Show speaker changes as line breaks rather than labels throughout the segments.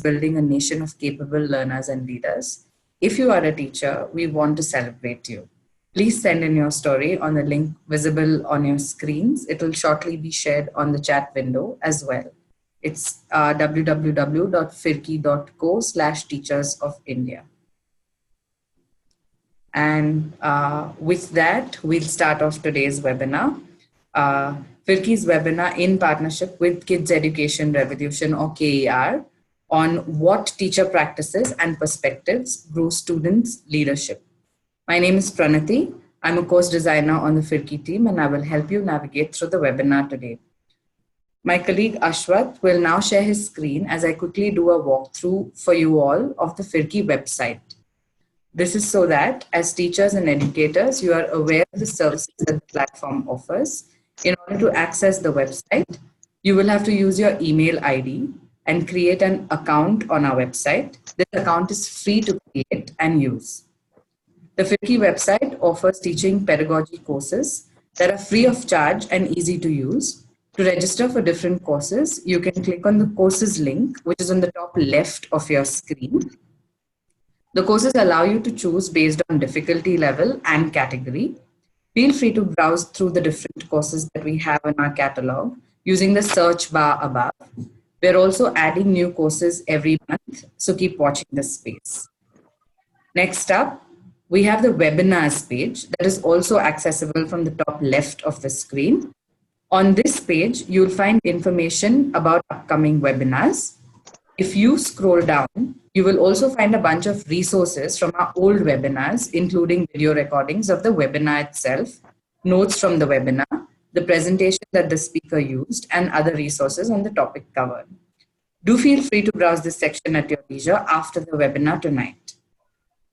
building a nation of capable learners and leaders. If you are a teacher, we want to celebrate you. Please send in your story on the link visible on your screens. It will shortly be shared on the chat window as well. It's www.firki.co/teachers of India. And with that, we'll start off today's webinar. Firki's webinar in partnership with Kids Education Revolution, or KER, on what teacher practices and perspectives grow students' leadership. My name is Pranati. I'm a course designer on the Firki team, and I will help you navigate through the webinar today. My colleague Ashwath will now share his screen as I quickly do a walkthrough for you all of the Firki website. This is so that as teachers and educators, you are aware of the services that the platform offers. In order to access the website, you will have to use your email ID and create an account on our website. This account is free to create and use. The Firki website offers teaching pedagogy courses that are free of charge and easy to use. To register for different courses, you can click on the courses link, which is on the top left of your screen. The courses allow you to choose based on difficulty level and category. Feel free to browse through the different courses that we have in our catalog using the search bar above. We're also adding new courses every month, so keep watching this space. Next up, we have the webinars page that is also accessible from the top left of the screen. On this page, you'll find information about upcoming webinars. If you scroll down, you will also find a bunch of resources from our old webinars, including video recordings of the webinar itself, notes from the webinar, the presentation that the speaker used, and other resources on the topic covered. Do feel free to browse this section at your leisure after the webinar tonight.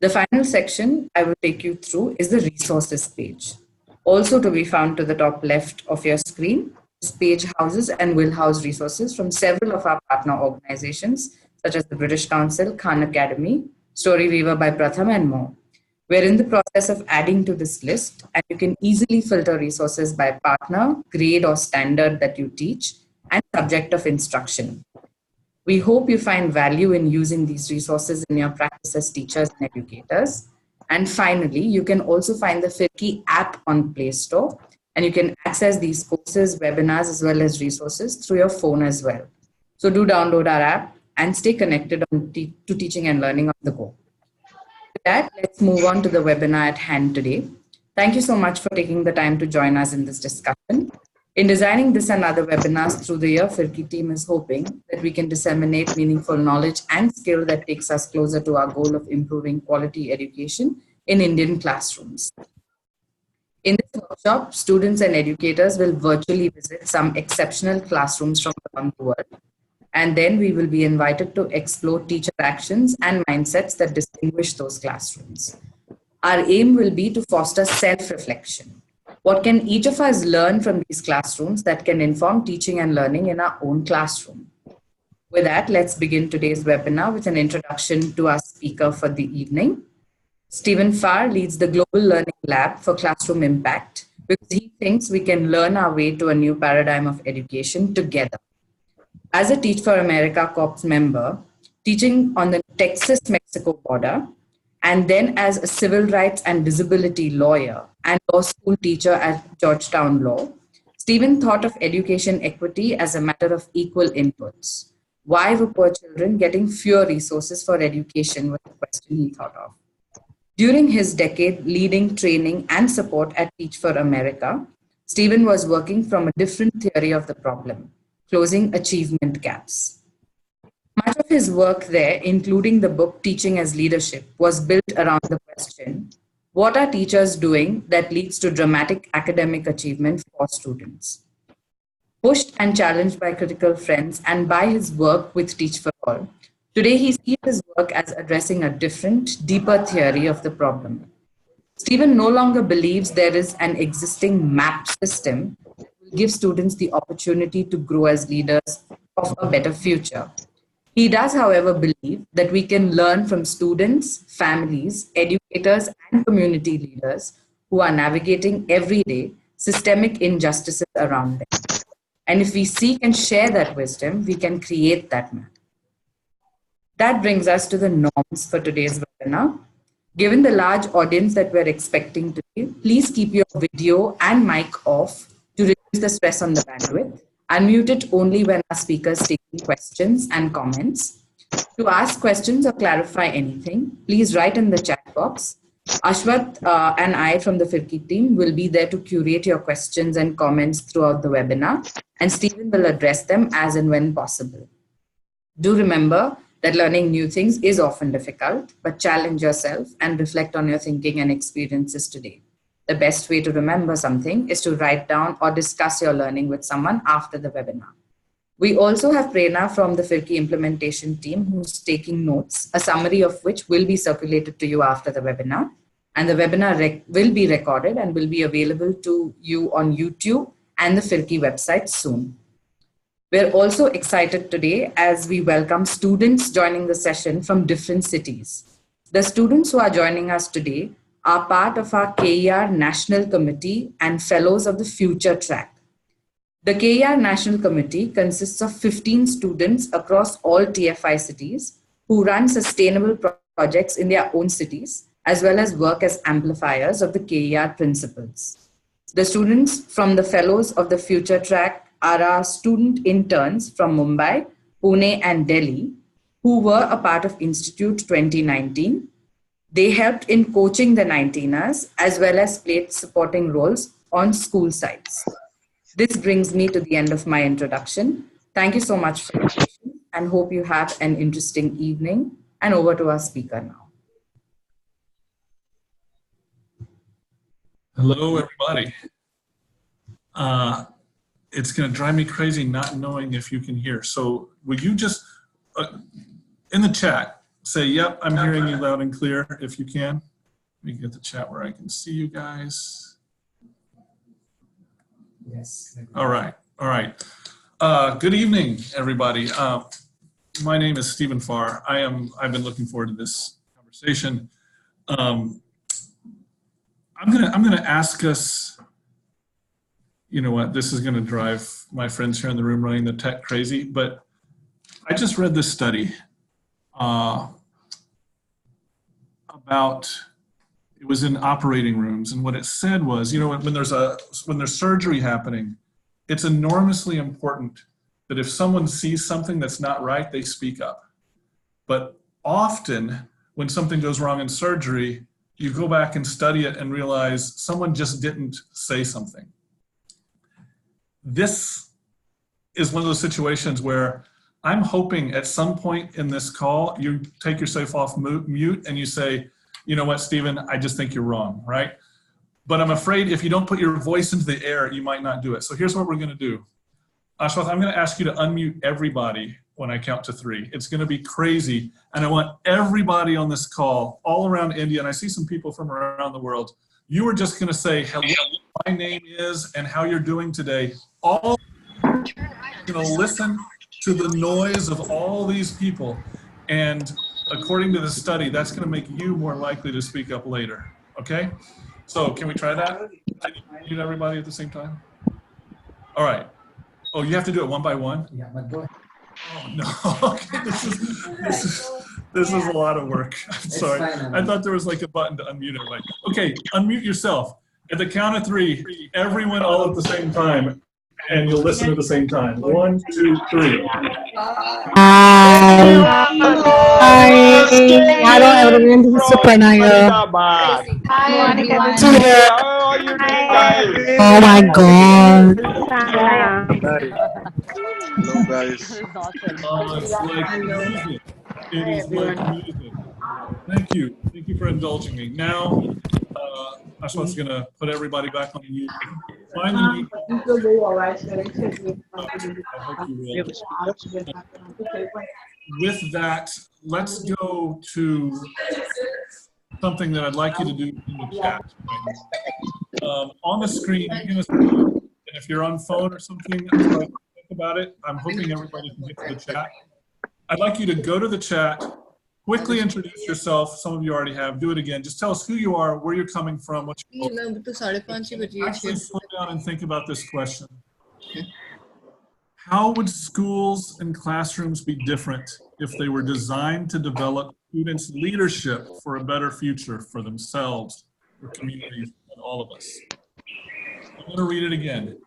The final section I will take you through is the resources page. Also to be found to the top left of your screen, this page houses and will house resources from several of our partner organizations, such as the British Council, Khan Academy, Storyweaver by Pratham, and more. We're in the process of adding to this list, and you can easily filter resources by partner, grade or standard that you teach, and subject of instruction. We hope you find value in using these resources in your practice as teachers and educators. And finally, you can also find the Firki app on Play Store, and you can access these courses, webinars, as well as resources through your phone as well. So do download our app and stay connected to teaching and learning on the go. With that, let's move on to the webinar at hand today. Thank you so much for taking the time to join us in this discussion. In designing this and other webinars through the year, Firki team is hoping that we can disseminate meaningful knowledge and skill that takes us closer to our goal of improving quality education in Indian classrooms. In this workshop, students and educators will virtually visit some exceptional classrooms from around the world. And then we will be invited to explore teacher actions and mindsets that distinguish those classrooms. Our aim will be to foster self-reflection. What can each of us learn from these classrooms that can inform teaching and learning in our own classroom? With that, let's begin today's webinar with an introduction to our speaker for the evening. Steven Farr leads the Global Learning Lab for Classroom Impact because he thinks we can learn our way to a new paradigm of education together. As a Teach for America Corps member, teaching on the Texas-Mexico border, and then as a civil rights and disability lawyer and law school teacher at Georgetown Law, Steven thought of education equity as a matter of equal inputs. Why were poor children getting fewer resources for education was the question he thought of. During his decade leading training and support at Teach for America, Steven was working from a different theory of the problem, closing achievement gaps. Much of his work there, including the book Teaching as Leadership, was built around the question, what are teachers doing that leads to dramatic academic achievement for students? Pushed and challenged by critical friends and by his work with Teach for All, today he sees his work as addressing a different, deeper theory of the problem. Steven no longer believes there is an existing map system that will give students the opportunity to grow as leaders of a better future. He does, however, believe that we can learn from students, families, educators, and community leaders who are navigating every day systemic injustices around them. And if we seek and share that wisdom, we can create that map. That brings us to the norms for today's webinar. Given the large audience that we're expecting today, please keep your video and mic off to reduce the stress on the bandwidth. Unmute it only when our speakers take questions and comments. To ask questions or clarify anything, please write in the chat box. Ashwath and I from the Firki team will be there to curate your questions and comments throughout the webinar, and Steven will address them as and when possible. Do remember that learning new things is often difficult, but challenge yourself and reflect on your thinking and experiences today. The best way to remember something is to write down or discuss your learning with someone after the webinar. We also have Prerna from the Firki implementation team who's taking notes, a summary of which will be circulated to you after the webinar. And the webinar will be recorded and will be available to you on YouTube and the Firki website soon. We're also excited today as we welcome students joining the session from different cities. The students who are joining us today are part of our KER National Committee and Fellows of the Future Track. The KER National Committee consists of 15 students across all TFI cities who run sustainable projects in their own cities, as well as work as amplifiers of the KER principles. The students from the Fellows of the Future Track are our student interns from Mumbai, Pune, and Delhi, who were a part of Institute 2019. They helped in coaching the 19ers, as well as played supporting roles on school sites. This brings me to the end of my introduction. Thank you so much for your patience and hope you have an interesting evening. And over to our speaker now.
Hello, everybody. It's going to drive me crazy not knowing if you can hear. So will you just, in the chat, say, yep, I'm hearing you loud and clear if you can. Let me get the chat where I can see you guys.
Yes.
All right. All right. Good evening, everybody. My name is Steven Farr. I've been looking forward to this conversation. I'm gonna ask us, you know what, this is gonna drive my friends here in the room running the tech crazy, but I just read this study about, it was in operating rooms, and what it said was, you know, when there's surgery happening, it's enormously important that if someone sees something that's not right, they speak up. But often when something goes wrong in surgery, you go back and study it and realize someone just didn't say something. This is one of those situations where I'm hoping at some point in this call, you take yourself off mute and you say, you know what, Steven, I just think you're wrong, right? But I'm afraid if you don't put your voice into the air, you might not do it. So here's what we're gonna do. Ashwath, I'm gonna ask you to unmute everybody when I count to 3. It's gonna be crazy. And I want everybody on this call, all around India, and I see some people from around the world, you are just gonna say, hello, my name is, and how you're doing today. All gonna listen to the noise of all these people. And according to the study, that's gonna make you more likely to speak up later, okay? So can we try that? Can you mute everybody at the same time? All right. Oh, you have to do it one by one?
Yeah, but go ahead.
Oh, no. Okay. This is a lot of work. I'm sorry. I thought there was like a button to unmute everybody. Okay, unmute yourself. At the count of 3, everyone all at the same time, and you'll listen at the same time. 1, 2, 3.
Hello everyone, this is Suparna here.
Hi everyone.
How
are you doing, guys?
Oh my god.
Hello guys.
Oh, it's like music. It is like music. Thank you. Thank you for indulging me. Now, Ashwath's going to put everybody back on mute. Finally, I hope you will. With that, let's go to something that I'd like you to do in the chat. On the screen, and if you're on phone or something, think about it. I'm hoping everybody can get to the chat. I'd like you to go to the chat, quickly introduce yourself. Some of you already have. Do it again. Just tell us who you are, where you're coming from, what you're doing. Actually slow down and think about this question. How would schools and classrooms be different if they were designed to develop students' leadership for a better future for themselves, for communities, and all of us? I'm going to read it again.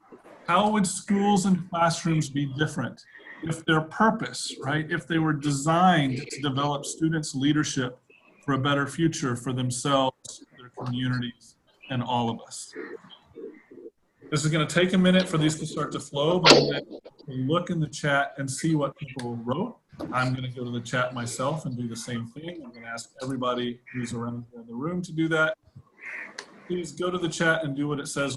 How would schools and classrooms be different if their purpose, right, if they were designed to develop students' leadership for a better future for themselves, their communities, and all of us? This is going to take a minute for these to start to flow, but I'm going to look in the chat and see what people wrote. I'm going to go to the chat myself and do the same thing. I'm going to ask everybody who's around in the room to do that. Please go to the chat and do what it says.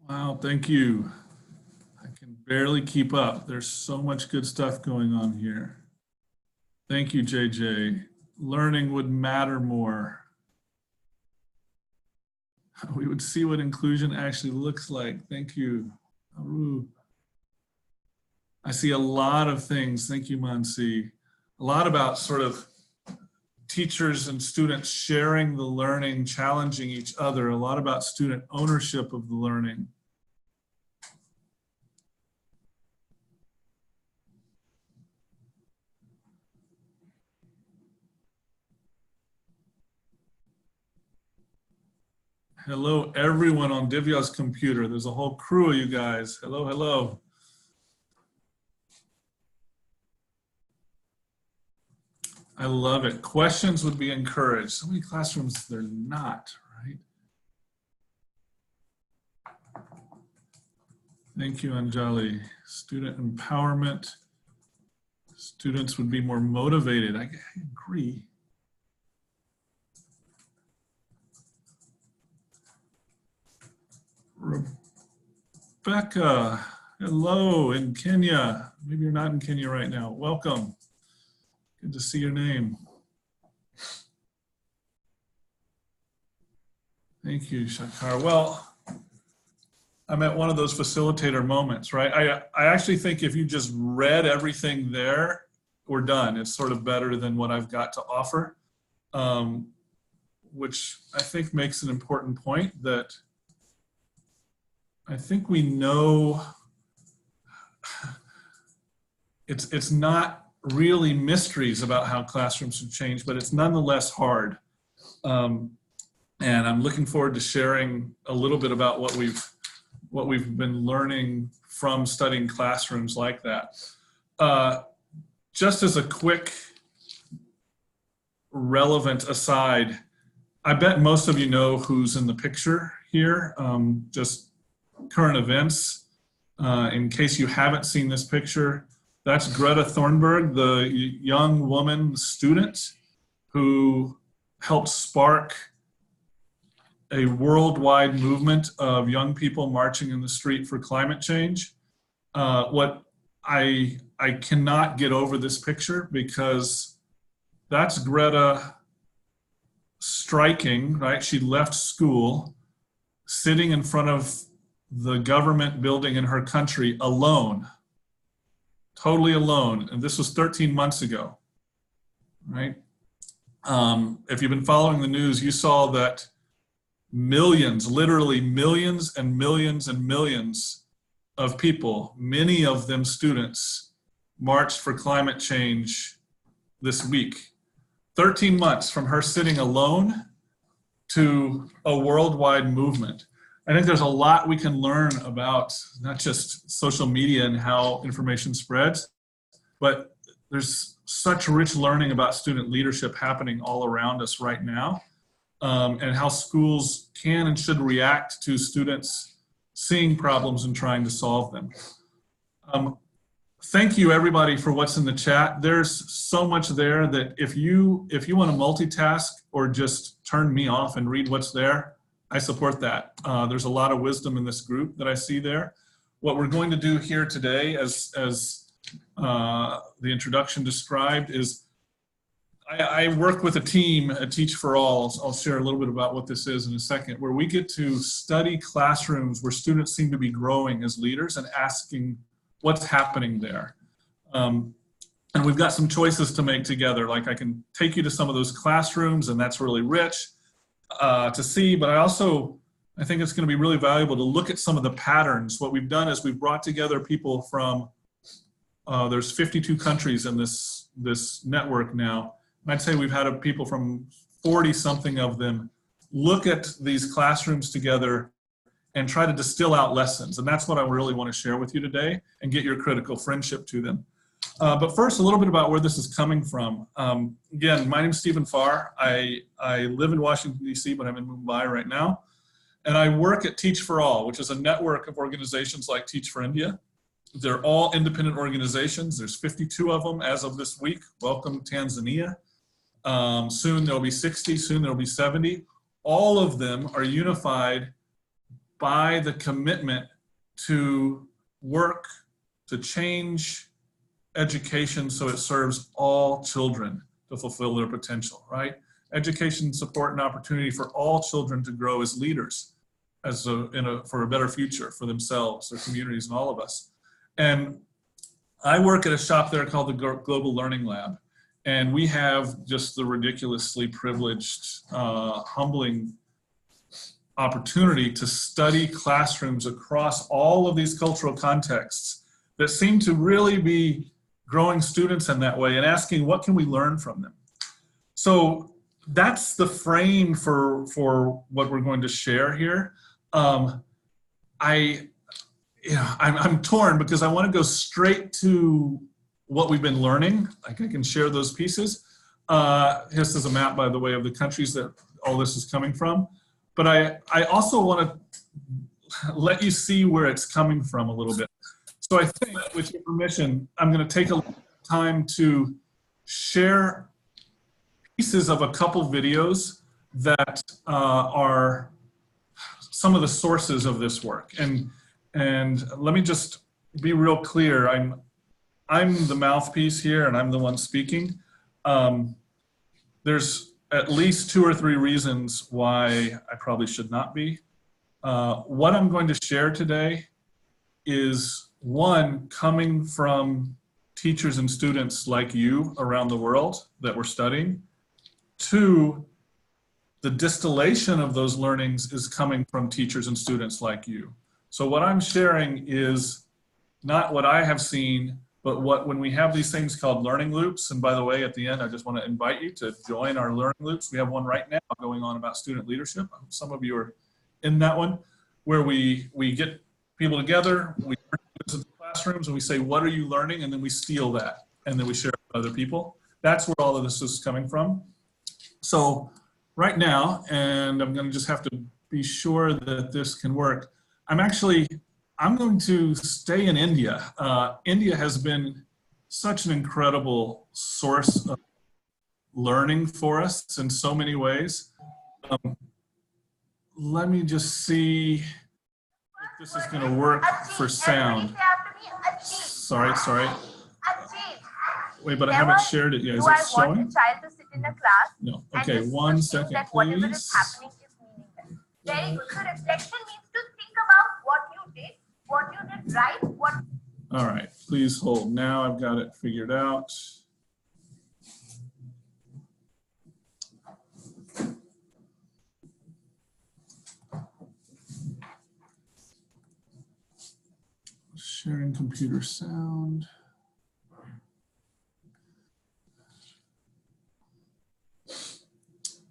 Wow, thank you. I can barely keep up. There's so much good stuff going on here. Thank you, JJ. Learning would matter more. We would see what inclusion actually looks like. Thank you. Aru. I see a lot of things. Thank you, Mansi. A lot about sort of teachers and students sharing the learning, challenging each other. A lot about student ownership of the learning. Hello, everyone on Divya's computer. There's a whole crew of you guys. Hello, hello. I love it. Questions would be encouraged. So many classrooms, they're not, right? Thank you, Anjali. Student empowerment. Students would be more motivated. I agree. Rebecca, hello in Kenya. Maybe you're not in Kenya right now. Welcome. Good to see your name. Thank you, Shakar. Well, I'm at one of those facilitator moments, right? I actually think if you just read everything there, we're done. It's sort of better than what I've got to offer, which I think makes an important point that I think we know it's not really mysteries about how classrooms have changed, but it's nonetheless hard. And I'm looking forward to sharing a little bit about what we've been learning from studying classrooms like that. Just as a quick relevant aside, I bet most of you know who's in the picture here. Just current events. In case you haven't seen this picture, that's Greta Thunberg, the young woman student who helped spark a worldwide movement of young people marching in the street for climate change. What I cannot get over this picture because that's Greta striking, right? She left school, sitting in front of the government building in her country alone, totally alone. And this was 13 months ago, right? If you've been following the news, you saw that millions, literally millions and millions and millions of people, many of them students, marched for climate change this week. 13 months from her sitting alone to a worldwide movement. I think there's a lot we can learn about not just social media and how information spreads, but there's such rich learning about student leadership happening all around us right now, and how schools can and should react to students seeing problems and trying to solve them. Thank you everybody for what's in the chat. There's so much there that if you want to multitask or just turn me off and read what's there, I support that. There's a lot of wisdom in this group that I see there. What we're going to do here today, as the introduction described, is I work with a team at Teach for All. I'll share a little bit about what this is in a second, where we get to study classrooms where students seem to be growing as leaders and asking what's happening there. And we've got some choices to make together. Like I can take you to some of those classrooms, and that's really rich to see, but I think it's going to be really valuable to look at some of the patterns. What we've done is we've brought together people from, there's 52 countries in this network now. And I'd say we've had people from 40 something of them look at these classrooms together and try to distill out lessons. And that's what I really want to share with you today and get your critical friendship to them. But first, a little bit about where this is coming from. Again, my name is Steven Farr. I live in Washington, D.C., but I'm in Mumbai right now. And I work at Teach for All, which is a network of organizations like Teach for India. They're all independent organizations. There's 52 of them as of this week. Welcome, Tanzania. Soon there'll be 60, soon there'll be 70. All of them are unified by the commitment to work to change education so it serves all children to fulfill their potential, right? Education, support, and opportunity for all children to grow as leaders, for a better future for themselves, their communities, and all of us. And I work at a shop there called the Global Learning Lab. And we have just the ridiculously privileged, humbling opportunity to study classrooms across all of these cultural contexts that seem to really be growing students in that way and asking, what can we learn from them? So that's the frame for what we're going to share here. I'm torn because I want to go straight to what we've been learning. Like I can share those pieces. This is a map, by the way, of the countries that all this is coming from. But I also want to let you see where it's coming from a little bit. So I think, with your permission, I'm going to take a little time to share pieces of a couple videos that are some of the sources of this work. And let me just be real clear. I'm the mouthpiece here, and I'm the one speaking. There's at least 2 or 3 reasons why I probably should not be. What I'm going to share today is, one, coming from teachers and students like you around the world that we're studying. 2, the distillation of those learnings is coming from teachers and students like you. So what I'm sharing is not what I have seen, but when we have these things called learning loops, and by the way, at the end, I just want to invite you to join our learning loops. We have one right now going on about student leadership. Some of you are in that one, where we get people together, we visit the classrooms, and we say, what are you learning? And then we steal that, and then we share it with other people. That's where all of this is coming from. So right now, and I'm going to just have to be sure that this can work, I'm going to stay in India. India has been such an incredible source of learning for us in so many ways. Let me just see if this is going to work for sound. Sorry. Wait, but I haven't shared it yet. Is it showing? No. Okay, 1 second, please.
Very good. So reflection means to think about what you did right,
All right, please hold. Now I've got it figured out. Sharing computer sound.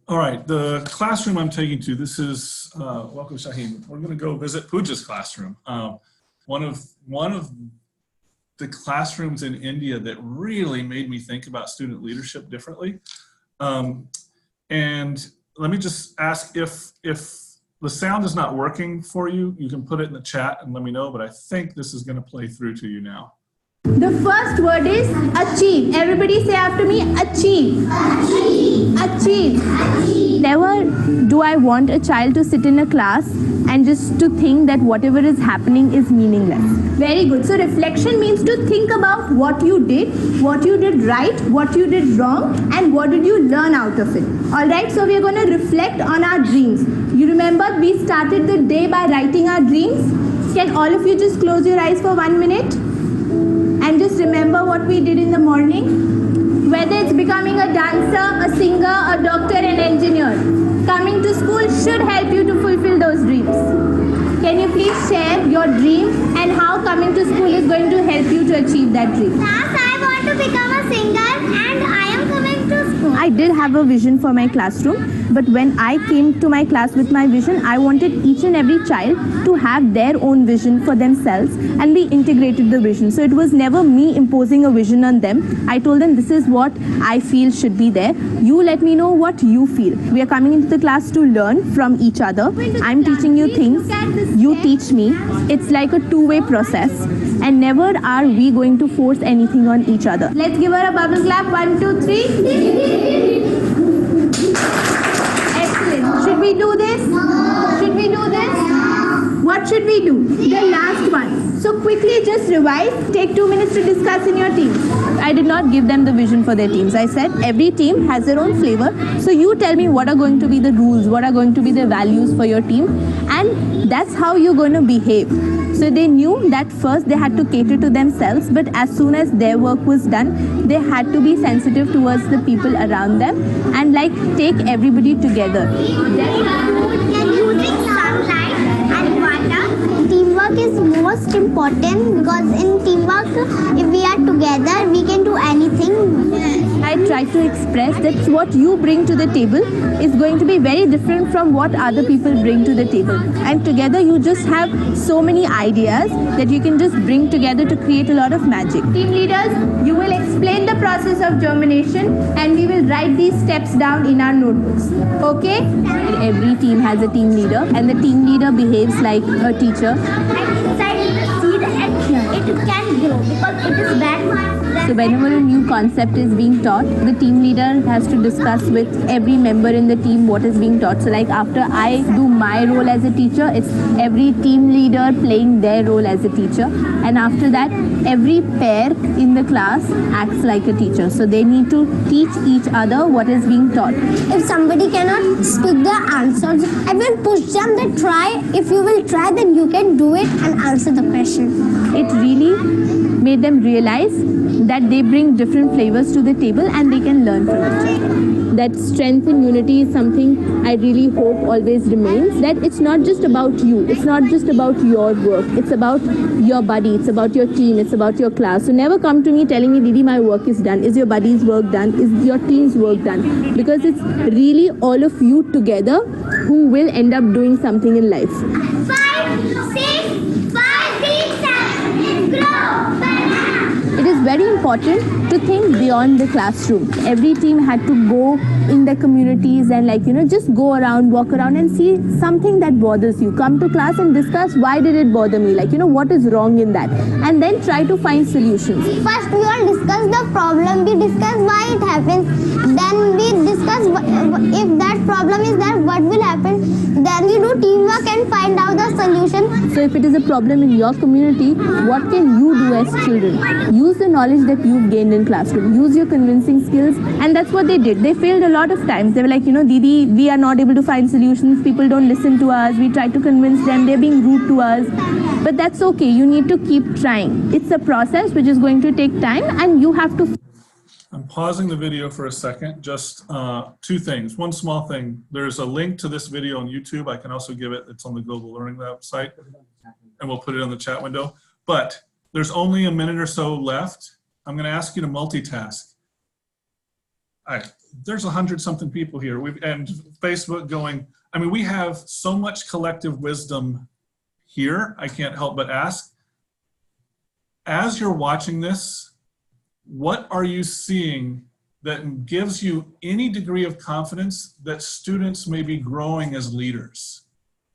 All right, the classroom I'm taking to, this is, welcome Shaheen. We're gonna go visit Pooja's classroom. One of the classrooms in India that really made me think about student leadership differently. And let me just ask if the sound is not working for you, you can put it in the chat and let me know, but I think this is gonna play through to you now.
The first word is achieve. Everybody say after me, achieve. Achieve. Achieve. Never do I want a child to sit in a class and just to think that whatever is happening is meaningless. Very good. So reflection means to think about what you did right, what you did wrong, and what did you learn out of it. All right, so we are going to reflect on our dreams. You remember we started the day by writing our dreams? Can all of you just close your eyes for 1 minute? And just remember what we did in the morning. Whether it's becoming a dancer, a singer, a doctor, an engineer, coming to school should help you to fulfill those dreams. Can you please share your dream and how coming to school is going to help you to achieve that dream?
Class, I want to become a singer and I am coming to school.
I did have a vision for my classroom, but when I came to my class with my vision, I wanted each and every child to have their own vision for themselves, and we integrated the vision. So it was never me imposing a vision on them. I told them this is what I feel should be there. You let me know what you feel. We are coming into the class to learn from each other. I'm teaching you things, you teach me. It's like a two-way process, and never are we going to force anything on each other. Let's give her a bubble clap. 1, 2, 3. Excellent. Should we do this? Should we do this? What should we do? The last one. So quickly just revise. Take 2 minutes to discuss in your team. I did not give them the vision for their teams. I said every team has their own flavor. So you tell me what are going to be the rules, what are going to be the values for your team, and that's how you're going to behave. So they knew that first they had to cater to themselves, but as soon as their work was done, they had to be sensitive towards the people around them and like take everybody together.
Using sunlight and water. Teamwork is most important because in teamwork, if we are together, we can do anything.
I try to express that what you bring to the table is going to be very different from what other people bring to the table. And together you just have so many ideas that you can just bring together to create a lot of magic. Team leaders, you will explain the process of germination and we will write these steps down in our notebooks. Okay? Every team has a team leader and the team leader behaves like a teacher.
And inside the seed and it can grow because it is bad.
So whenever a new concept is being taught, the team leader has to discuss with every member in the team what is being taught. So like after I do my role as a teacher, it's every team leader playing their role as a teacher. And after that, every pair in the class acts like a teacher. So they need to teach each other what is being taught.
If somebody cannot speak the answers, I will push them to try. If you will try, then you can do it and answer the question.
It really made them realize that they bring different flavors to the table and they can learn from each other. That strength and unity is something I really hope always remains. That it's not just about you, it's not just about your work, it's about your buddy, it's about your team, it's about your class. So never come to me telling me, Didi, my work is done. Is your buddy's work done? Is your team's work done? Because it's really all of you together who will end up doing something in life.
5, 6, 5, 6, 7, grow.
It is very important to think beyond the classroom. Every team had to go in the communities and just go around, walk around and see something that bothers you. Come to class and discuss why did it bother me, what is wrong in that, and then try to find solutions.
First we all discuss the problem, we discuss why it happens, then we discuss if that problem is there, what will happen, then we do teamwork and find out the solution.
So if it is a problem in your community, what can you do as children? Use the knowledge that you've gained in classroom, use your convincing skills, and that's what they did. They failed a lot of times. They were like, Didi, we are not able to find solutions, people don't listen to us, we try to convince them, they're being rude to us. But that's okay, you need to keep trying. It's a process which is going to take time and you have to.
I'm pausing the video for a second. Just 2 things. One small thing. There's a link to this video on YouTube. I can also give it. It's on the Global Learning website, and we'll put it on the chat window. But There's only a minute or so left. I'm going to ask you to multitask. There's 100-something people here. And Facebook going, I mean, we have so much collective wisdom here. I can't help but ask, as you're watching this, what are you seeing that gives you any degree of confidence that students may be growing as leaders?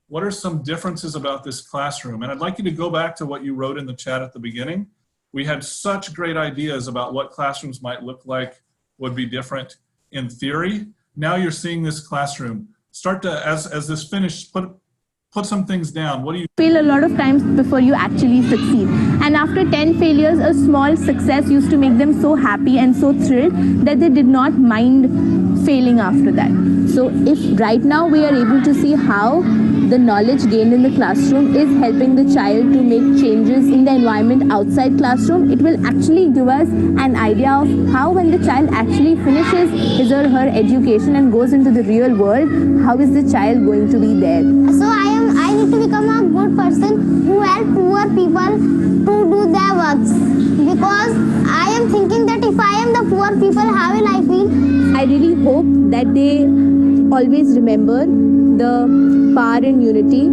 What are some differences about this classroom? And I'd like you to go back to what you wrote in the chat at the beginning. We had such great ideas about what classrooms might look like, would be different in theory. Now you're seeing this classroom. Start to, as this finished, put some things down. What do you
fail a lot of times before you actually succeed, and after 10 failures a small success used to make them so happy and so thrilled that they did not mind failing after that. So if right now we are able to see how the knowledge gained in the classroom is helping the child to make changes in the environment outside classroom, it will actually give us an idea of how, when the child actually finishes his or her education and goes into the real world, how is the child going to be there.
So I need to become a good person who help poor people to do their works, because I am thinking that if I am the poor people, how will I feel?
I really hope that they always remember the power in unity.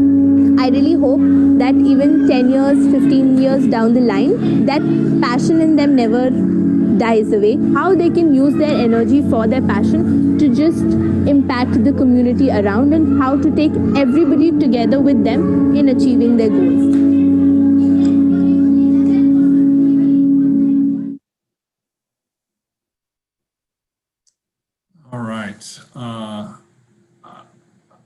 I really hope that even 10 years, 15 years down the line, that passion in them never dies away. How they can use their energy for their passion to just impact the community around, and how to take everybody together with them in achieving their goals.
All right.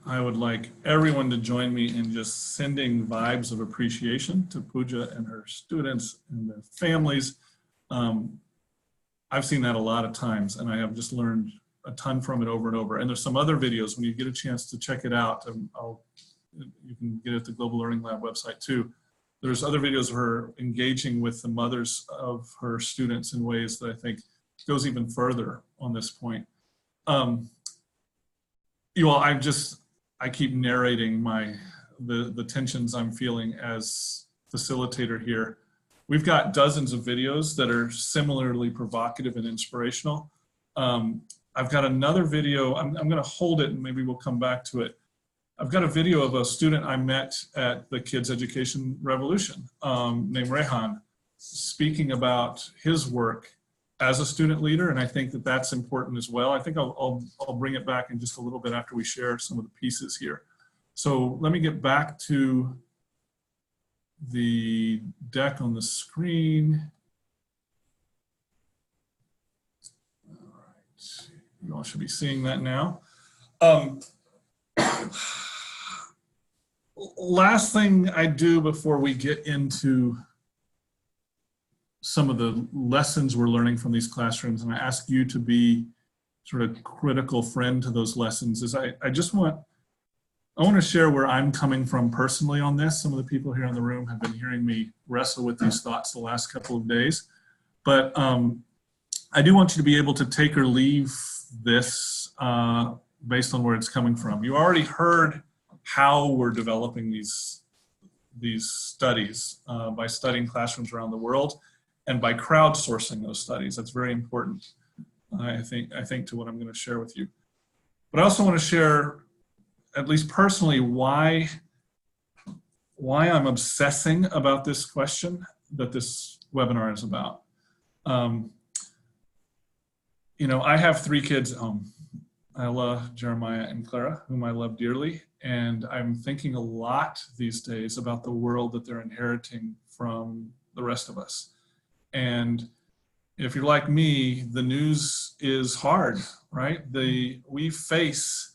I would like everyone to join me in just sending vibes of appreciation to Pooja and her students and their families. I've seen that a lot of times, and I have just learned a ton from it over and over. And there's some other videos when you get a chance to check it out. You can get it at the Global Learning Lab website too. There's other videos of her engaging with the mothers of her students in ways that I think goes even further on this point. You all, I keep narrating the tensions I'm feeling as facilitator here. We've got dozens of videos that are similarly provocative and inspirational. I've got another video, I'm gonna hold it and maybe we'll come back to it. I've got a video of a student I met at the Kids Education Revolution named Rehan, speaking about his work as a student leader, and I think that that's important as well. I think I'll bring it back in just a little bit after we share some of the pieces here. So let me get back to the deck on the screen. All right, you all should be seeing that now. Last thing I do before we get into some of the lessons we're learning from these classrooms, and I ask you to be sort of critical friend to those lessons, is I want to share where I'm coming from personally on this. Some of the people here in the room have been hearing me wrestle with these thoughts the last couple of days, but I do want you to be able to take or leave this based on where it's coming from. You already heard how we're developing these studies by studying classrooms around the world and by crowdsourcing those studies. That's very important, I think, to what I'm going to share with you. But I also want to share, at least personally, why I'm obsessing about this question that this webinar is about. You know, I have 3 kids at home. Ella, Jeremiah, and Clara, whom I love dearly. And I'm thinking a lot these days about the world that they're inheriting from the rest of us. And if you're like me, the news is hard, right? We face,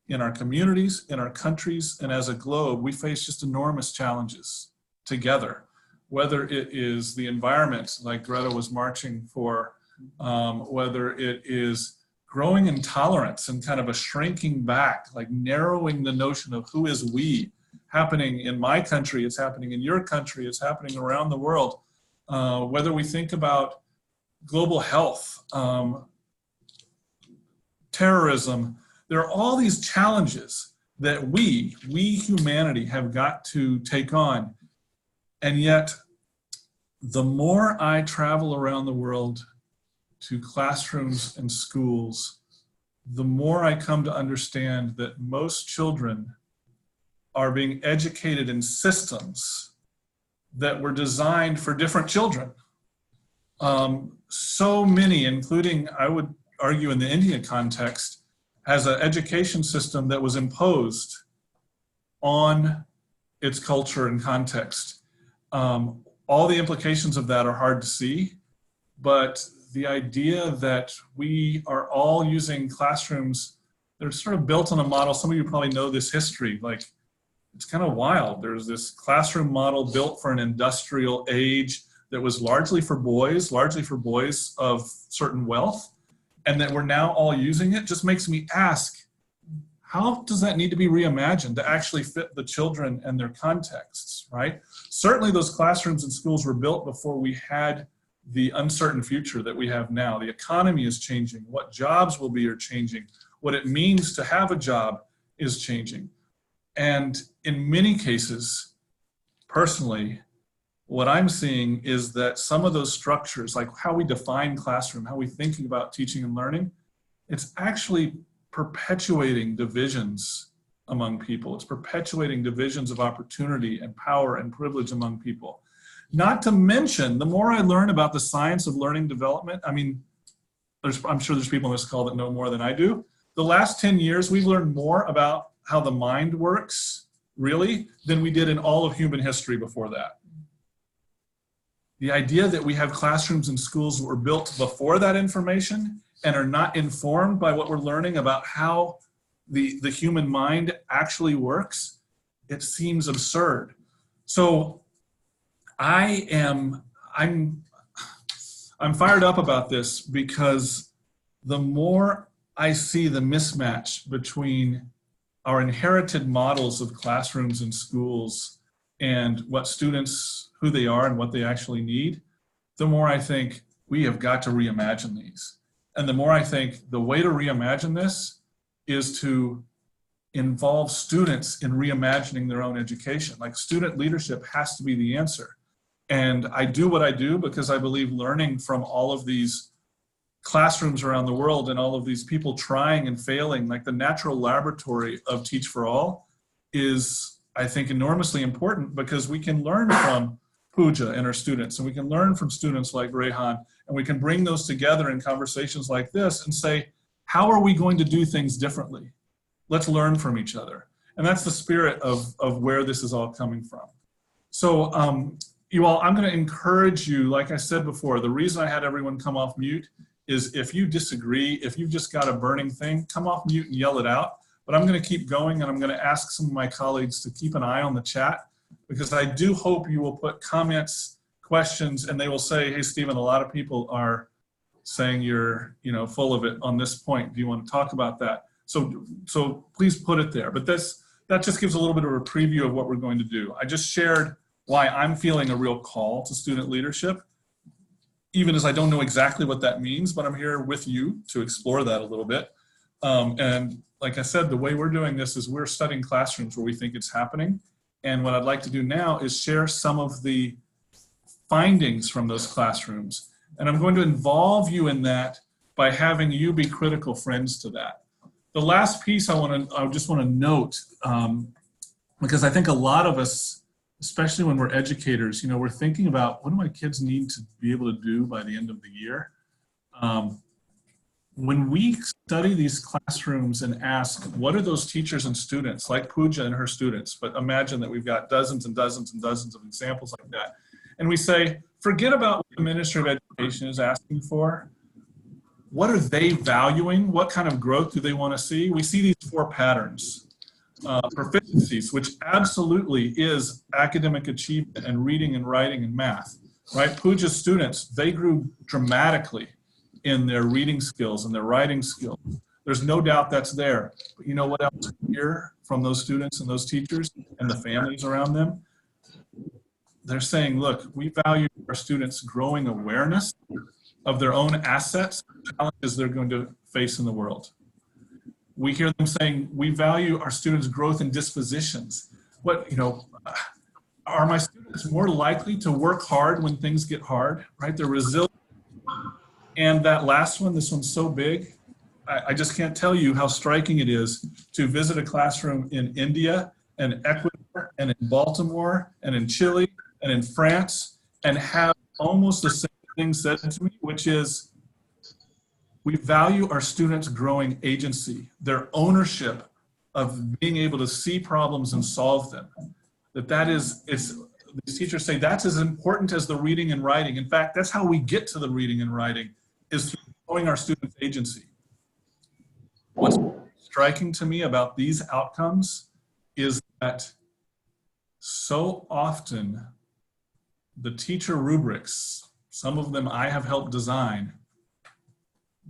in our communities, in our countries, and as a globe, we face just enormous challenges together. Whether it is the environment, like Greta was marching for, whether it is growing intolerance and kind of a shrinking back, like narrowing the notion of who is we, happening in my country, it's happening in your country, it's happening around the world. Whether we think about global health, terrorism, there are all these challenges that we humanity have got to take on. And yet the more I travel around the world to classrooms and schools, the more I come to understand that most children are being educated in systems that were designed for different children. So many, including, I would argue in the Indian context, has an education system that was imposed on its culture and context. All the implications of that are hard to see, but the idea that we are all using classrooms that are sort of built on a model, some of you probably know this history, like it's kind of wild. There's this classroom model built for an industrial age that was largely for boys of certain wealth, and that we're now all using it. Just makes me ask, how does that need to be reimagined to actually fit the children and their contexts, right? Certainly those classrooms and schools were built before we had the uncertain future that we have now. The economy is changing. What jobs will be are changing. What it means to have a job is changing. And in many cases, personally, what I'm seeing is that some of those structures, like how we define classroom, how we think about teaching and learning, it's actually perpetuating divisions among people. It's perpetuating divisions of opportunity and power and privilege among people. Not to mention, the more I learn about the science of learning development, I mean, I'm sure there's people on this call that know more than I do. The last 10 years, we've learned more about how the mind works, really, than we did in all of human history before that. The idea that we have classrooms and schools that were built before that information and are not informed by what we're learning about how the human mind actually works, it seems absurd. So I'm fired up about this because the more I see the mismatch between our inherited models of classrooms and schools and what students, who they are and what they actually need, the more I think we have got to reimagine these. And the more I think the way to reimagine this is to involve students in reimagining their own education. Like, student leadership has to be the answer. And I do what I do because I believe learning from all of these classrooms around the world and all of these people trying and failing, like the natural laboratory of Teach for All, is, I think, enormously important, because we can learn from Pooja and her students, and we can learn from students like Rehan, and we can bring those together in conversations like this and say, how are we going to do things differently? Let's learn from each other. And that's the spirit of where this is all coming from. So you all, I'm going to encourage you, like I said before, the reason I had everyone come off mute is if you disagree, if you've just got a burning thing, come off mute and yell it out. But I'm going to keep going, and I'm going to ask some of my colleagues to keep an eye on the chat, because I do hope you will put comments, questions, and they will say, hey, Steven, a lot of people are saying you're, full of it on this point. Do you want to talk about that? So please put it there. But that just gives a little bit of a preview of what we're going to do. I just shared why I'm feeling a real call to student leadership, even as I don't know exactly what that means, but I'm here with you to explore that a little bit. And like I said, the way we're doing this is we're studying classrooms where we think it's happening. And what I'd like to do now is share some of the findings from those classrooms. And I'm going to involve you in that by having you be critical friends to that. The last piece I just want to note, because I think a lot of us, especially when we're educators, we're thinking about, what do my kids need to be able to do by the end of the year? When we study these classrooms and ask, what are those teachers and students, like Pooja and her students, but imagine that we've got dozens and dozens and dozens of examples like that. And we say, forget about what the Ministry of Education is asking for. What are they valuing? What kind of growth do they want to see? We see these 4 patterns. Proficiencies, which absolutely is academic achievement and reading and writing and math, right? Pooja's students, they grew dramatically in their reading skills and their writing skills. There's no doubt that's there. But you know what else we hear from those students and those teachers and the families around them? They're saying, look, we value our students' growing awareness of their own assets, challenges they're going to face in the world. We hear them saying, we value our students' growth in dispositions. Are my students it's more likely to work hard when things get hard, right? They're resilient. And that last one, this one's so big, I just can't tell you how striking it is to visit a classroom in India and Ecuador and in Baltimore and in Chile and in France and have almost the same thing said to me, which is, we value our students' growing agency, their ownership of being able to see problems and solve them. These teachers say that's as important as the reading and writing. In fact, that's how we get to the reading and writing, is through growing our students' agency. What's striking to me about these outcomes is that so often the teacher rubrics, some of them I have helped design,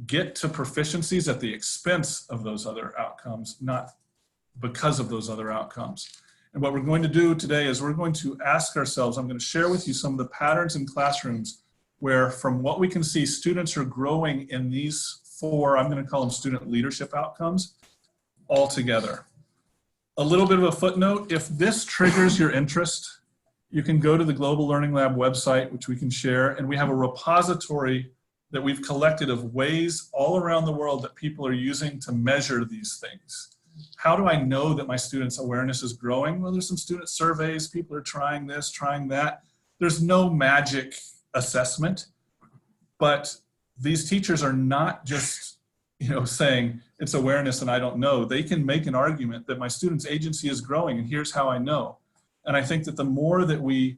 get to proficiencies at the expense of those other outcomes, not because of those other outcomes. And what we're going to do today is we're going to ask ourselves, I'm going to share with you some of the patterns in classrooms where, from what we can see, students are growing in these 4, I'm going to call them student leadership outcomes, all together. A little bit of a footnote, if this triggers your interest, you can go to the Global Learning Lab website, which we can share, and we have a repository that we've collected of ways all around the world that people are using to measure these things. How do I know that my students' awareness is growing? Well, there's some student surveys, people are trying this, trying that. There's no magic assessment, but these teachers are not just, saying it's awareness and I don't know. They can make an argument that my students' agency is growing and here's how I know. And I think that the more that we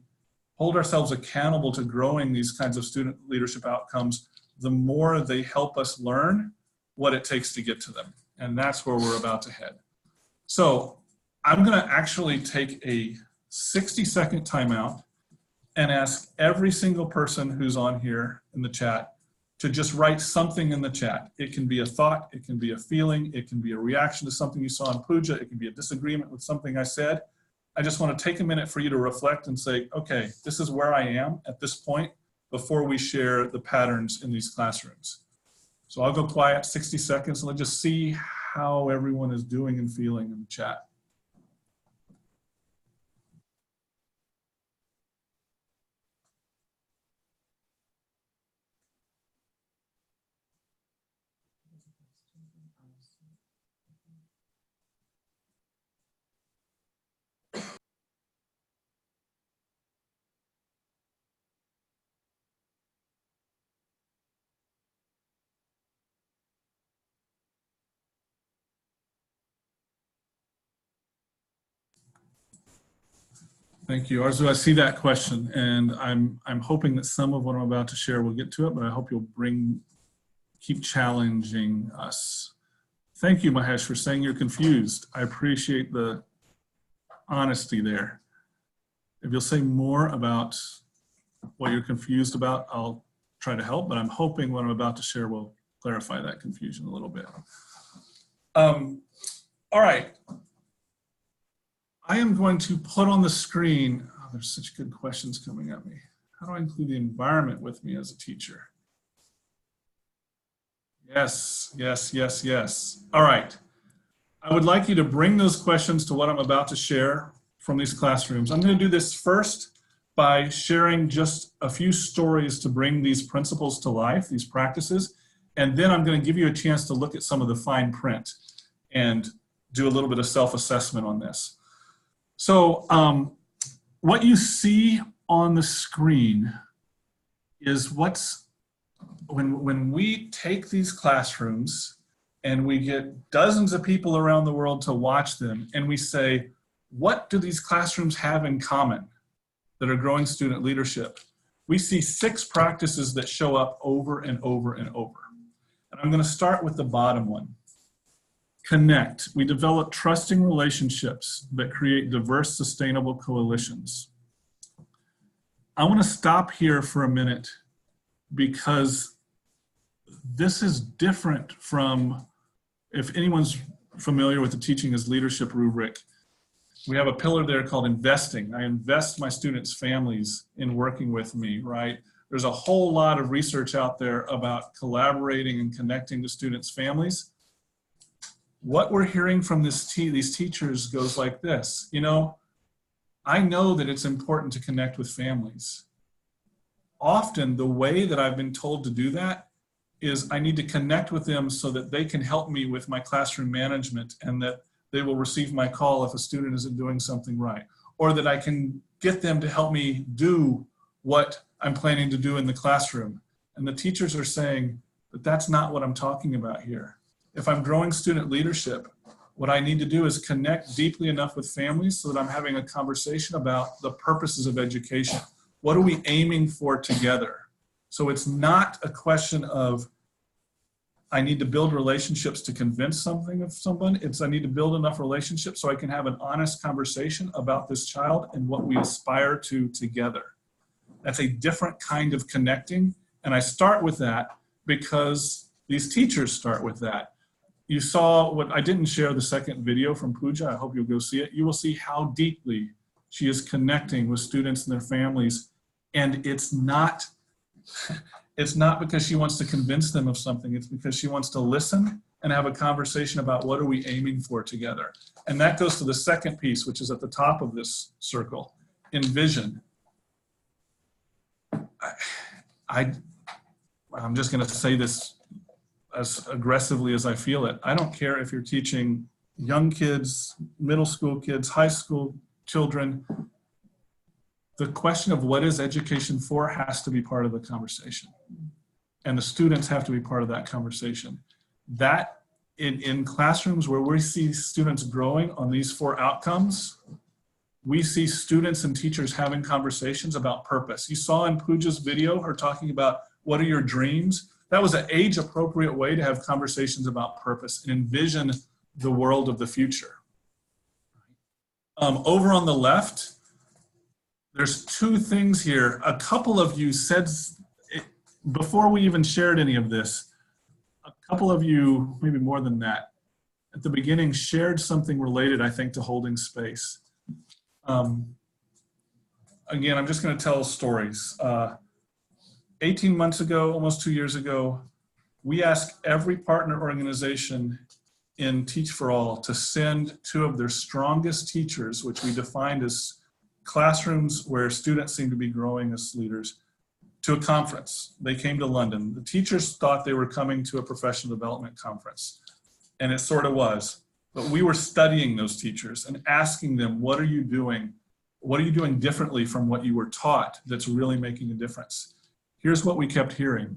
hold ourselves accountable to growing these kinds of student leadership outcomes, the more they help us learn what it takes to get to them. And that's where we're about to head. So I'm going to actually take a 60-second timeout and ask every single person who's on here in the chat to just write something in the chat. It can be a thought, it can be a feeling, it can be a reaction to something you saw in Puja, it can be a disagreement with something I said. I just want to take a minute for you to reflect and say, okay, this is where I am at this point before we share the patterns in these classrooms. So I'll go quiet 60 seconds and let's just see how everyone is doing and feeling in the chat. Thank you, Arzu. I see that question, and I'm hoping that some of what I'm about to share will get to it, but I hope you'll keep challenging us. Thank you, Mahesh, for saying you're confused. I appreciate the honesty there. If you'll say more about what you're confused about, I'll try to help, but I'm hoping what I'm about to share will clarify that confusion a little bit. All right. I am going to put on the screen, oh, there's such good questions coming at me. How do I include the environment with me as a teacher? Yes, yes, yes, yes. All right. I would like you to bring those questions to what I'm about to share from these classrooms. I'm going to do this first by sharing just a few stories to bring these principles to life, these practices, and then I'm going to give you a chance to look at some of the fine print and do a little bit of self-assessment on this. So what you see on the screen is when we take these classrooms and we get dozens of people around the world to watch them and we say, what do these classrooms have in common that are growing student leadership? We see 6 practices that show up over and over and over. And I'm going to start with the bottom one. Connect. We develop trusting relationships that create diverse, sustainable coalitions. I want to stop here for a minute because this is different from, if anyone's familiar with the Teaching as Leadership rubric, we have a pillar there called investing. I invest my students' families in working with me, right? There's a whole lot of research out there about collaborating and connecting to students' families. What we're hearing from these teachers goes like this. You know, I know that it's important to connect with families. Often the way that I've been told to do that is I need to connect with them so that they can help me with my classroom management, and that they will receive my call if a student isn't doing something right, or that I can get them to help me do what I'm planning to do in the classroom. And the teachers are saying, but that's not what I'm talking about here. If I'm growing student leadership, what I need to do is connect deeply enough with families so that I'm having a conversation about the purposes of education. What are we aiming for together? So it's not a question of I need to build relationships to convince something of someone. It's I need to build enough relationships so I can have an honest conversation about this child and what we aspire to together. That's a different kind of connecting. And I start with that because these teachers start with that. You saw what I didn't share the second video from Pooja. I hope you'll go see it. You will see how deeply she is connecting with students and their families. And it's not because she wants to convince them of something. It's because she wants to listen and have a conversation about what are we aiming for together. And that goes to the second piece, which is at the top of this circle, envision. I'm just going to say this as aggressively as I feel it. I don't care if you're teaching young kids, middle school kids, high school children. The question of what is education for has to be part of the conversation. And the students have to be part of that conversation. That in classrooms where we see students growing on these 4 outcomes, we see students and teachers having conversations about purpose. You saw in Pooja's video her talking about what are your dreams? That was an age-appropriate way to have conversations about purpose and envision the world of the future. Over on the left, there's 2 things here. A couple of you said, before we even shared any of this, a couple of you, maybe more than that, at the beginning shared something related, I think, to holding space. Again, I'm just going to tell stories. 18 months ago, almost 2 years ago, we asked every partner organization in Teach for All to send 2 of their strongest teachers, which we defined as classrooms where students seem to be growing as leaders, to a conference. They came to London. The teachers thought they were coming to a professional development conference, and it sort of was. But we were studying those teachers and asking them, what are you doing? What are you doing differently from what you were taught that's really making a difference? Here's what we kept hearing.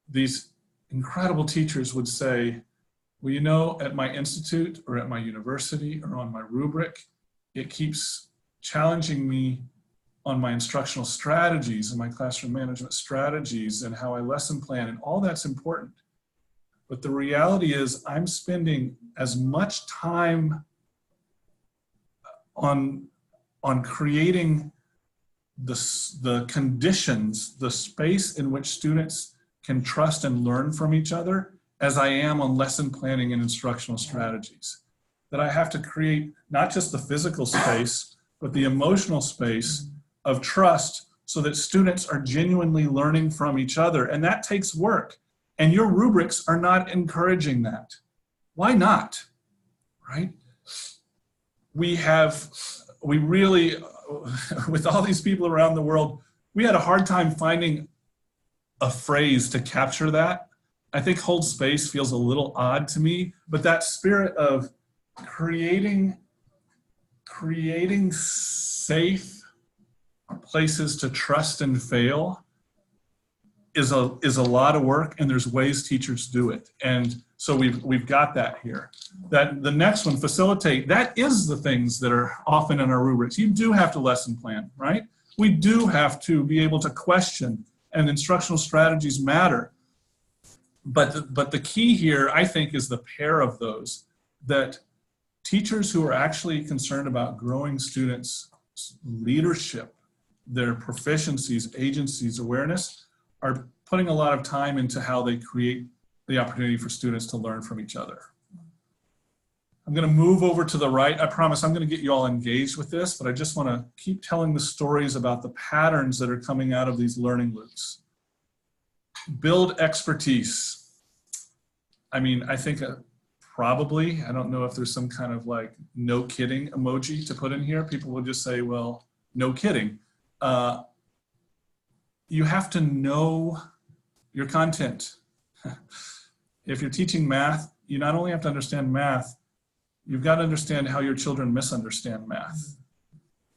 These incredible teachers would say, well, you know, at my institute or at my university or on my rubric, it keeps challenging me on my instructional strategies and my classroom management strategies and how I lesson plan, and all that's important. But the reality is I'm spending as much time on creating the conditions, the space in which students can trust and learn from each other, as I am on lesson planning and instructional strategies. That I have to create not just the physical space, but the emotional space of trust so that students are genuinely learning from each other. And that takes work. And your rubrics are not encouraging that. Why not, right? We really, with all these people around the world, we had a hard time finding a phrase to capture that. I think hold space feels a little odd to me, but that spirit of creating safe places to trust and fail is a lot of work, and there's ways teachers do it. And so we've got that here. That the next one, facilitate, that is the things that are often in our rubrics. You do have to lesson plan, right? We do have to be able to question, and instructional strategies matter. But the key here, I think, is the pair of those, that teachers who are actually concerned about growing students' leadership, their proficiencies, agencies, awareness, are putting a lot of time into how they create the opportunity for students to learn from each other. I'm going to move over to the right. I promise I'm going to get you all engaged with this, but I just want to keep telling the stories about the patterns that are coming out of these learning loops. Build expertise. I mean, I think probably, I don't know if there's some kind of like no kidding emoji to put in here. People will just say, well, no kidding. You have to know your content. If you're teaching math, you not only have to understand math, you've got to understand how your children misunderstand math.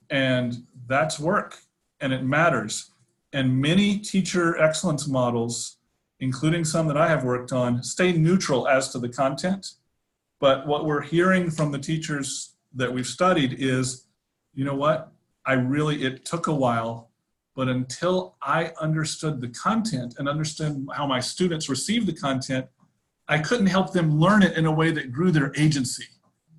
And that's work, and it matters. And many teacher excellence models, including some that I have worked on, stay neutral as to the content. But what we're hearing from the teachers that we've studied is, you know what, it took a while, but until I understood the content and understood how my students receive the content, I couldn't help them learn it in a way that grew their agency.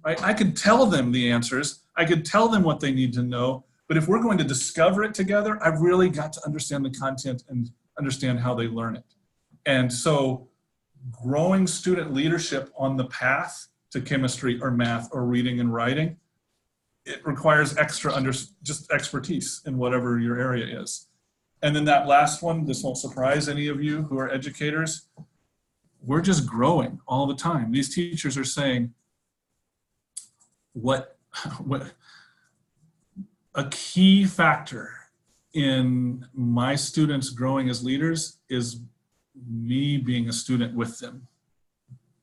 Right? I could tell them the answers, I could tell them what they need to know, but if we're going to discover it together, I've really got to understand the content and understand how they learn it. And so growing student leadership on the path to chemistry or math or reading and writing, it requires just expertise in whatever your area is. And then that last one, this won't surprise any of you who are educators, we're just growing all the time. These teachers are saying, what a key factor in my students growing as leaders is me being a student with them.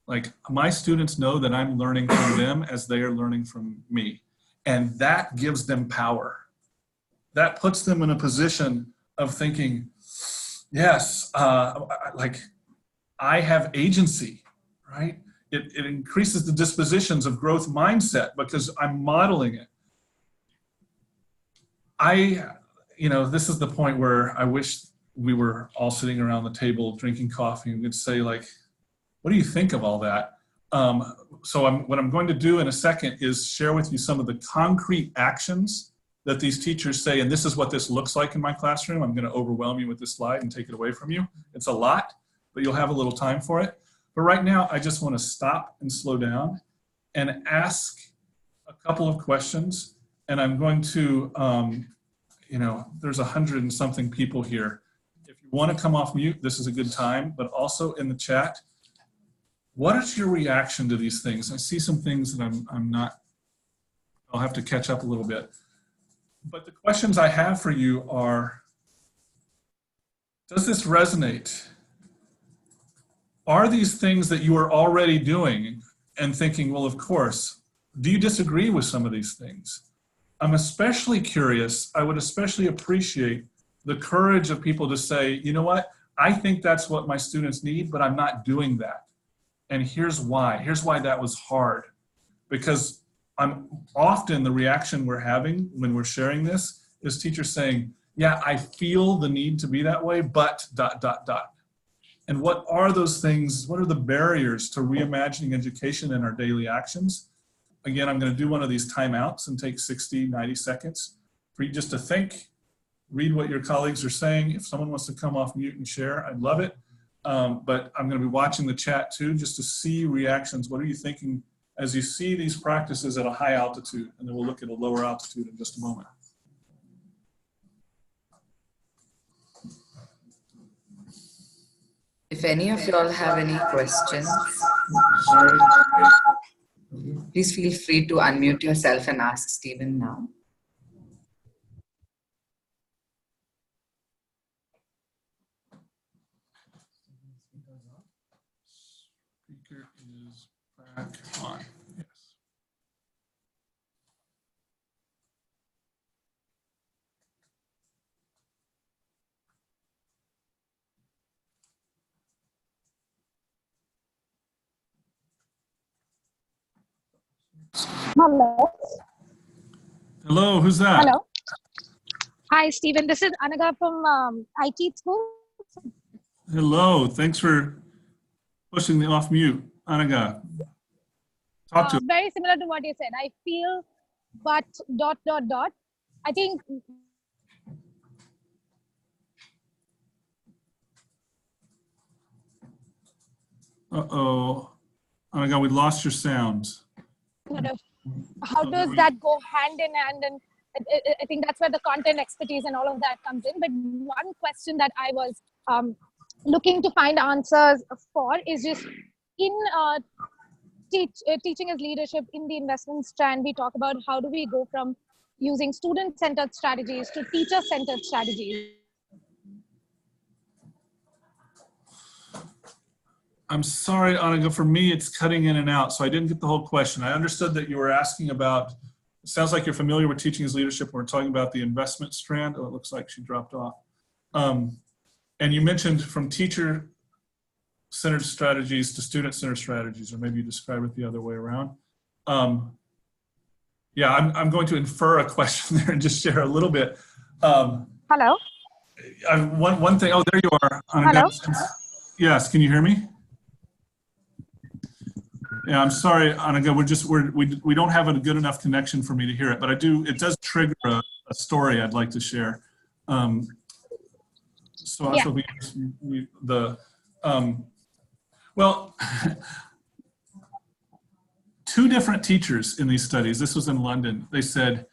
Like, my students know that I'm learning from them as they are learning from me. And that gives them power. That puts them in a position of thinking, yes, like I have agency, right? It increases the dispositions of growth mindset because I'm modeling it. This is the point where I wish we were all sitting around the table drinking coffee and we'd say, like, what do you think of all that? What I'm going to do in a second is share with you some of the concrete actions that these teachers say, and this is what this looks like in my classroom. I'm going to overwhelm you with this slide and take it away from you. It's a lot, but you'll have a little time for it. But right now, I just want to stop and slow down and ask a couple of questions. And I'm going to, there's 100 and something people here. If you want to come off mute, this is a good time, but also in the chat, what is your reaction to these things? I see some things that I'll have to catch up a little bit. But the questions I have for you are, does this resonate? Are these things that you are already doing and thinking, well, of course, do you disagree with some of these things? I'm especially curious, I would especially appreciate the courage of people to say, you know what, I think that's what my students need, but I'm not doing that. And here's why. Here's why that was hard. Because often the reaction we're having when we're sharing this is teachers saying, yeah, I feel the need to be that way, but ... And what are those things? What are the barriers to reimagining education in our daily actions? Again, I'm going to do one of these timeouts and take 60, 90 seconds for you just to think, read what your colleagues are saying. If someone wants to come off mute and share, I'd love it. But I'm going to be watching the chat too, just to see reactions. What are you thinking as you see these practices at a high altitude? And then we'll look at a lower altitude in just a moment.
If any of you all have any questions, please feel free to unmute yourself and ask Steven now.
Speaker is back on. Yes.
Hello.
Hello, who's that?
Hello. Hi, Steven. This is Anaga from IT school.
Hello, thanks for pushing the off mute. Anaga, talk to us.
Very similar to what you said. I feel, but ... I think.
Uh-oh. Anaga, we lost your sound.
How does that go hand in hand? And I think that's where the content expertise and all of that comes in. But one question that I was looking to find answers for is just in teaching as leadership in the investment strand, we talk about how do we go from using student-centered strategies to teacher-centered strategies.
I'm sorry, Annika, for me, it's cutting in and out, so I didn't get the whole question. I understood that you were asking about, it sounds like you're familiar with teaching as leadership. We're talking about the investment strand. Oh, it looks like she dropped off. And you mentioned from teacher-centered strategies to student-centered strategies, or maybe you describe it the other way around. Yeah, I'm going to infer a question there and just share a little bit.
Hello?
One thing, oh, there you are. Annika.
Hello?
Yes, can you hear me? Yeah, I'm sorry, Annika. We don't have a good enough connection for me to hear it, but it does trigger a story I'd like to share. Well, two different teachers in these studies, this was in London, they said,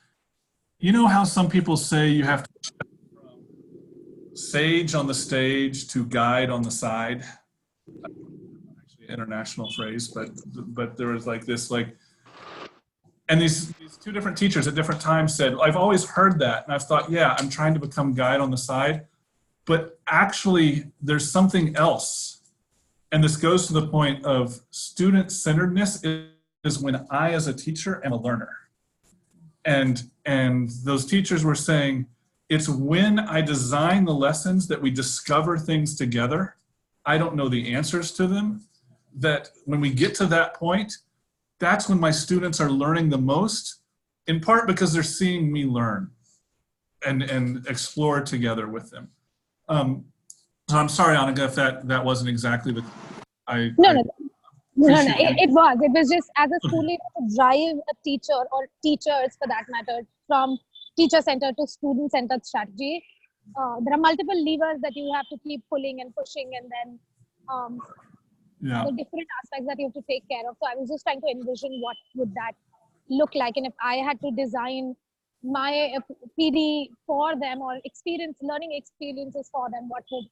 you know how some people say you have to shift from sage on the stage to guide on the side? Actually, an international phrase, but there was like this, and these two different teachers at different times said, I've always heard that, and I've thought, yeah, I'm trying to become guide on the side, but actually there's something else. And this goes to the point of student-centeredness is when I, as a teacher, am a learner. And those teachers were saying, it's when I design the lessons that we discover things together. I don't know the answers to them. That when we get to that point, that's when my students are learning the most, in part because they're seeing me learn and explore together with them. So I'm sorry, Annika, if that wasn't exactly the.
No, it was. It was just as a school leader to drive a teacher or teachers for that matter from teacher-centered to student-centered strategy. There are multiple levers that you have to keep pulling and pushing, and then the different aspects that you have to take care of. So I was just trying to envision what would that look like, and if I had to design my PD for them or learning experiences for them, what would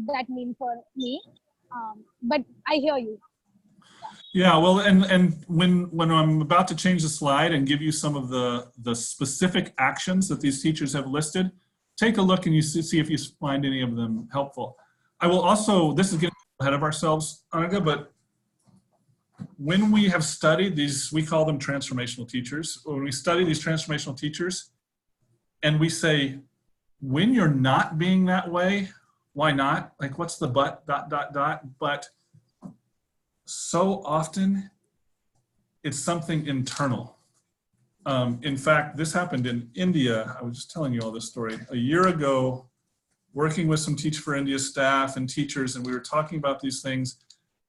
that mean for me? But I hear you.
Yeah, well, and when I'm about to change the slide and give you some of the specific actions that these teachers have listed, take a look and you see if you find any of them helpful. I will also, this is getting ahead of ourselves, Annika, but when we have studied these, we call them transformational teachers. When we study these transformational teachers and we say, when you're not being that way, why not? Like, what's the but, ... But so often it's something internal. In fact, this happened in India. I was just telling you all this story. A year ago, working with some Teach for India staff and teachers, and we were talking about these things.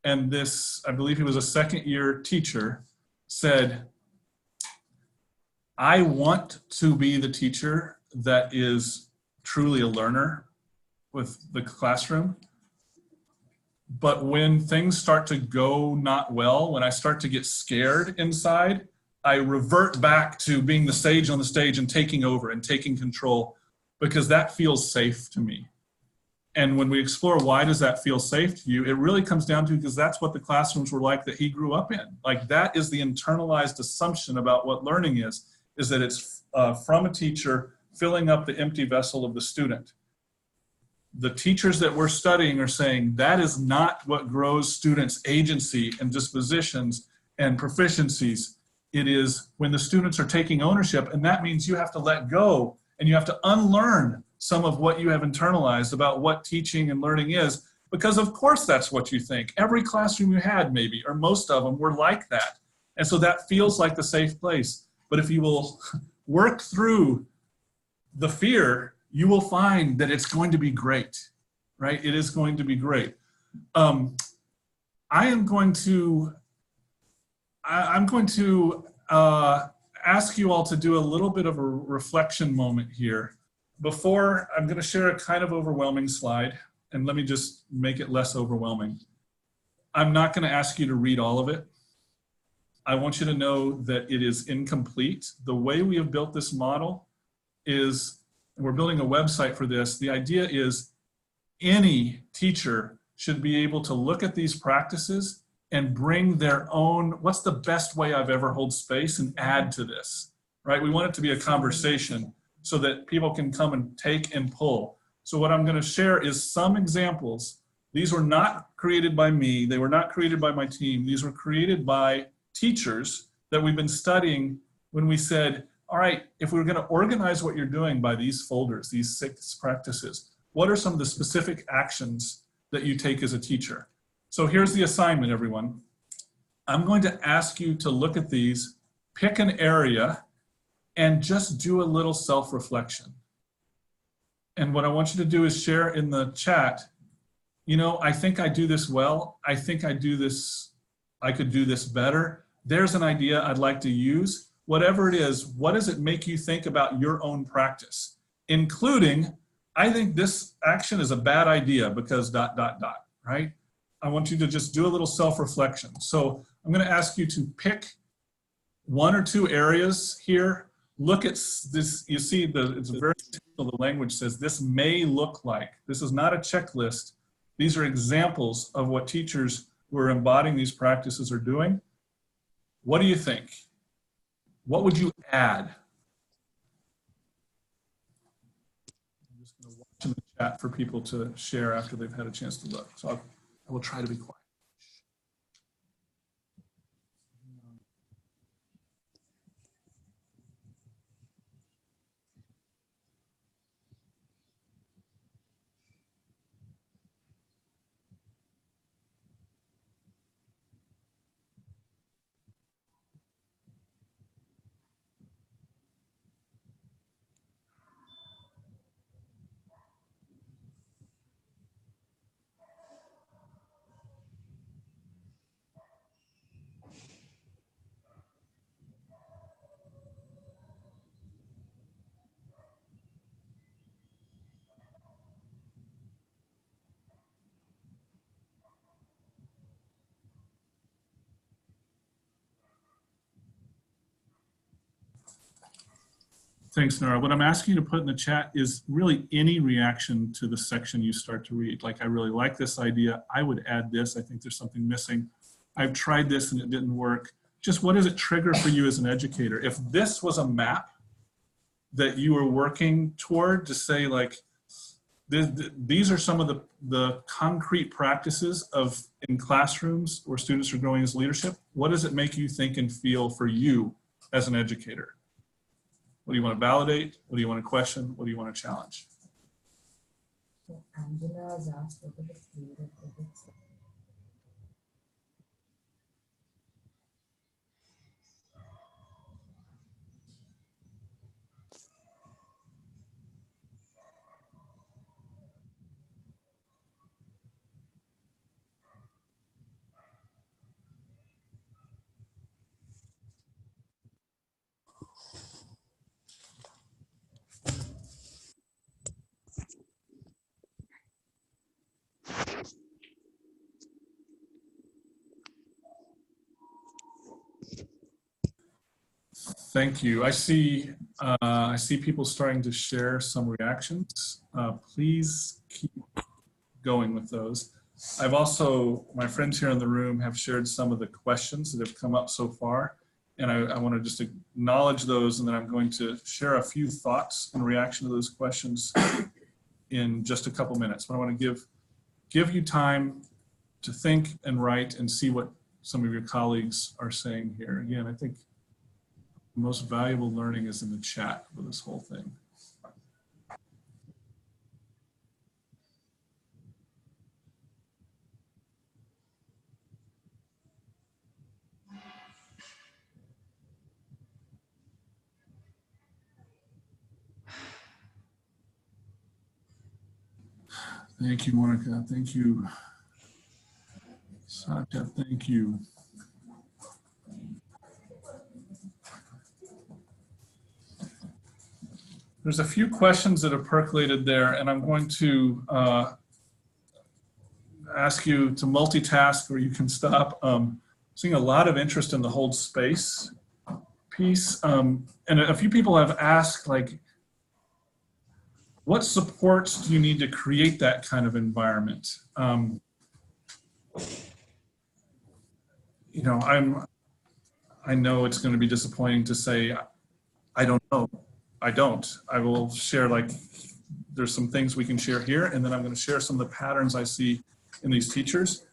And this, I believe he was a second-year teacher, said, I want to be the teacher that is truly a learner with the classroom. But when things start to go not well, when I start to get scared inside, I revert back to being the sage on the stage and taking over and taking control, because that feels safe to me. And when we explore why does that feel safe to you, it really comes down to, because that's what the classrooms were like that he grew up in. Like, that is the internalized assumption about what learning is that it's from a teacher filling up the empty vessel of the student. The teachers that we're studying are saying that is not what grows students' agency and dispositions and proficiencies. It is when the students are taking ownership, and that means you have to let go and you have to unlearn some of what you have internalized about what teaching and learning is, because of course that's what you think. Every classroom you had, maybe, or most of them, were like that. And so that feels like the safe place. But if you will work through the fear, you will find that it's going to be great, right? It is going to be great. I'm going to ask you all to do a little bit of a reflection moment here. Before, I'm going to share a kind of overwhelming slide, and let me just make it less overwhelming. I'm not going to ask you to read all of it. I want you to know that it is incomplete. The way we have built this model is, we're building a website for this. The idea is any teacher should be able to look at these practices and bring their own, what's the best way I've ever held space, and add to this, right? We want it to be a conversation so that people can come and take and pull. So what I'm going to share is some examples. These were not created by me. They were not created by my team. These were created by teachers that we've been studying when we said, all right, if we were going to organize what you're doing by these folders, these 6 practices, what are some of the specific actions that you take as a teacher? So here's the assignment, everyone. I'm going to ask you to look at these, pick an area, and just do a little self-reflection. And what I want you to do is share in the chat, you know, I think I do this well. I think I do this, I could do this better. There's an idea I'd like to use. Whatever it is, what does it make you think about your own practice? Including, I think this action is a bad idea because ... right? I want you to just do a little self-reflection. So I'm going to ask you to pick 1 or 2 areas here. Look at this, you see it's very simple, the language says this may look like. This is not a checklist. These are examples of what teachers who are embodying these practices are doing. What do you think? What would you add? I'm just going to watch in the chat for people to share after they've had a chance to look. So I will try to be quiet. Thanks, Nora. What I'm asking you to put in the chat is really any reaction to the section you start to read. Like, I really like this idea. I would add this. I think there's something missing. I've tried this and it didn't work. Just what does it trigger for you as an educator? If this was a map that you were working toward to say, like, these are some of the concrete practices in classrooms where students are growing as leadership, what does it make you think and feel for you as an educator? What do you want to validate? What do you want to question? What do you want to challenge?
So Angela has asked what are the creative ethics?
Thank you. I see people starting to share some reactions. Please keep going with those. I've also, my friends here in the room have shared some of the questions that have come up so far, and I want to just acknowledge those, and then I'm going to share a few thoughts in reaction to those questions in just a couple minutes. But I want to give you time to think and write and see what some of your colleagues are saying here. Again, I think the most valuable learning is in the chat for this whole thing. Thank you, Monica. Thank you. Satya, thank you. There's a few questions that have percolated there, and I'm going to ask you to multitask, or you can stop. Seeing a lot of interest in the hold space piece, and a few people have asked, like, what supports do you need to create that kind of environment? you know, I know it's going to be disappointing to say, I don't know. I don't. I will share, like, there's some things we can share here, and then I'm going to share some of the patterns I see in these teachers.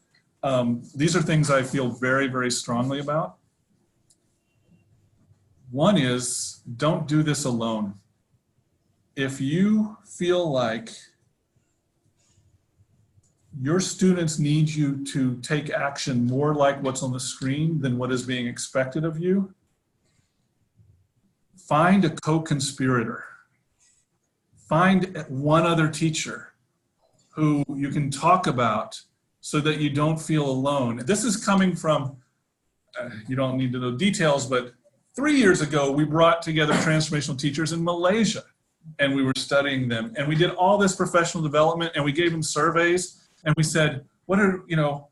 These are things I feel very, very strongly about. One is, don't do this alone. If you feel like your students need you to take action more like what's on the screen than what is being expected of you, find a co-conspirator. Find one other teacher who you can talk about so that you don't feel alone. This is coming from, you don't need to know details, but 3 years ago, we brought together transformational teachers in Malaysia, and we were studying them. And we did all this professional development, and we gave them surveys, and we said, what are, you know,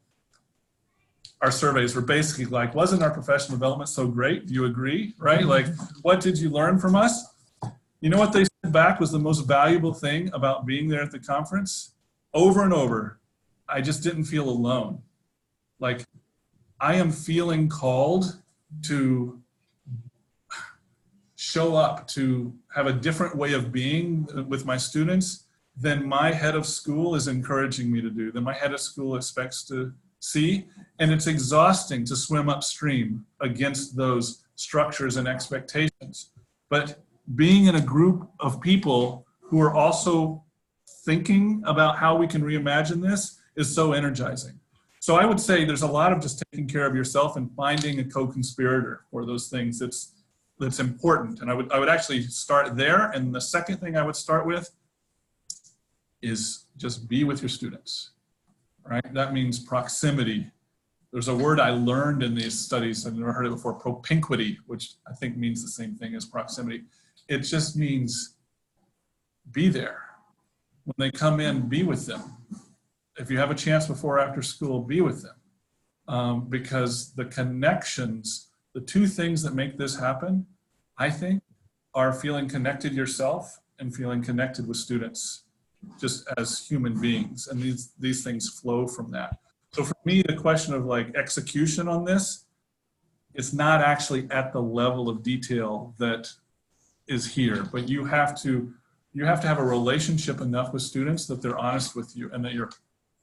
our surveys were basically like, wasn't our professional development so great? Do you agree, right? Like, what did you learn from us? You know what they said back was the most valuable thing about being there at the conference? Over and over, I just didn't feel alone. Like, I am feeling called to show up, to have a different way of being with my students than my head of school is encouraging me to do, than my head of school expects to see. And it's exhausting to swim upstream against those structures and expectations. But being in a group of people who are also thinking about how we can reimagine this is so energizing. So I would say there's a lot of just taking care of yourself and finding a co-conspirator for those things that's important. And I would actually start there. And the second thing I would start with is just be with your students, right? That means proximity. There's a word I learned in these studies, I've never heard it before, propinquity, which I think means the same thing as proximity. It just means be there. When they come in, be with them. If you have a chance before or after school, be with them. Because the connections, the two things that make this happen, I think, are feeling connected yourself and feeling connected with students, just as human beings. And these things flow from that. So for me, the question of like execution on this, it's not actually at the level of detail that is here, but you have to have a relationship enough with students that they're honest with you and that you're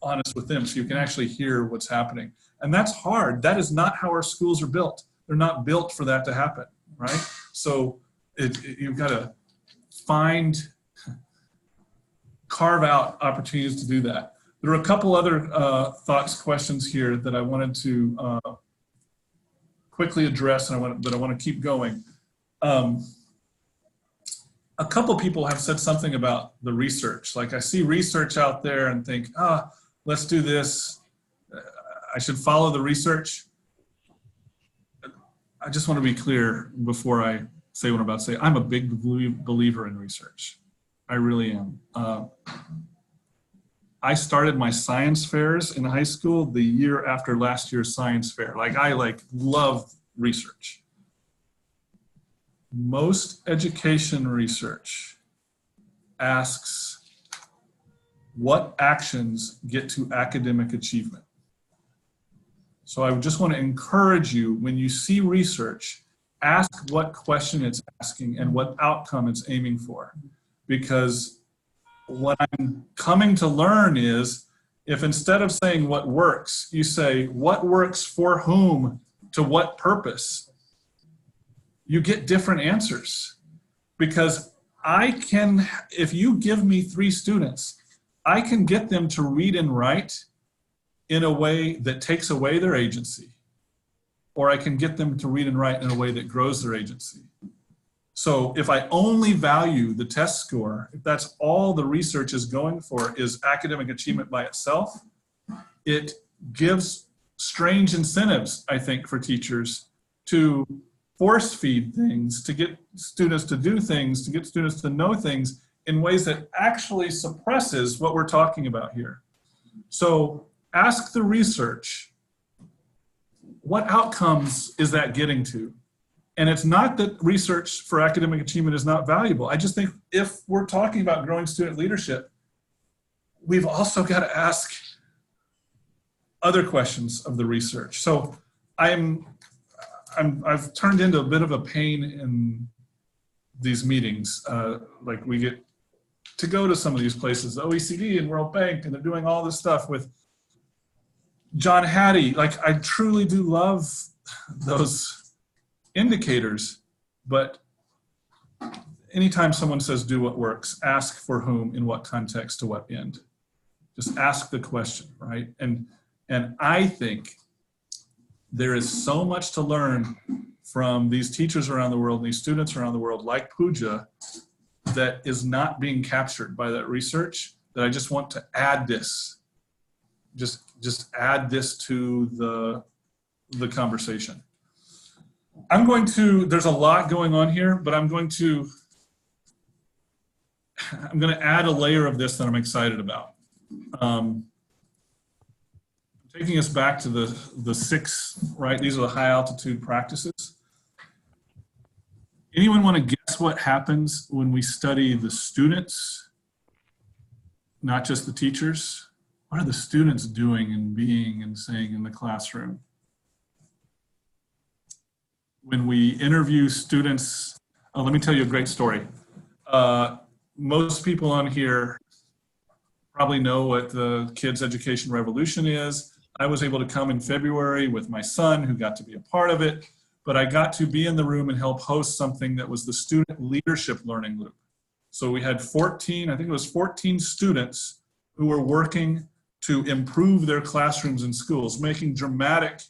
honest with them so you can actually hear what's happening. And that's hard. That is not how our schools are built. They're not built for that to happen, right? So you've got to carve out opportunities to do that. There are a couple other thoughts, questions here that I wanted to quickly address, but I want to keep going. A couple people have said something about the research. Like, I see research out there and think, let's do this. I should follow the research. I just want to be clear before I say what I'm about to say. I'm a big believer in research. I really am. I started my science fairs in high school the year after last year's science fair. Like, I love research. Most education research asks what actions get to academic achievement. So I just want to encourage you, when you see research, ask what question it's asking and what outcome it's aiming for. Because what I'm coming to learn is, if instead of saying what works, you say what works for whom, to what purpose, you get different answers. Because if you give me 3 students, I can get them to read and write in a way that takes away their agency, or I can get them to read and write in a way that grows their agency. So if I only value the test score, if that's all the research is going for is academic achievement by itself, it gives strange incentives, I think, for teachers to force feed things, to get students to do things, to get students to know things in ways that actually suppresses what we're talking about here. So ask the research, what outcomes is that getting to? And it's not that research for academic achievement is not valuable. I just think if we're talking about growing student leadership, we've also got to ask other questions of the research. So I've turned into a bit of a pain in these meetings. Like we get to go to some of these places, the OECD and World Bank, and they're doing all this stuff with John Hattie. Like I truly do love those indicators, but anytime someone says do what works, ask for whom, in what context, to what end. Just ask the question, right? And I think there is so much to learn from these teachers around the world and these students around the world like Pooja that is not being captured by that research, that I just want to add this. Just add this to the conversation. There's a lot going on here, but I'm going to add a layer of this that I'm excited about. Taking us back to the 6, right? These are the high altitude practices. Anyone want to guess what happens when we study the students, not just the teachers? What are the students doing and being and saying in the classroom? When we interview students, let me tell you a great story. Most people on here probably know what the Kids Education Revolution is. I was able to come in February with my son, who got to be a part of it, but I got to be in the room and help host something that was the Student Leadership Learning Loop. So we had 14, I think it was 14 students who were working to improve their classrooms and schools, making dramatic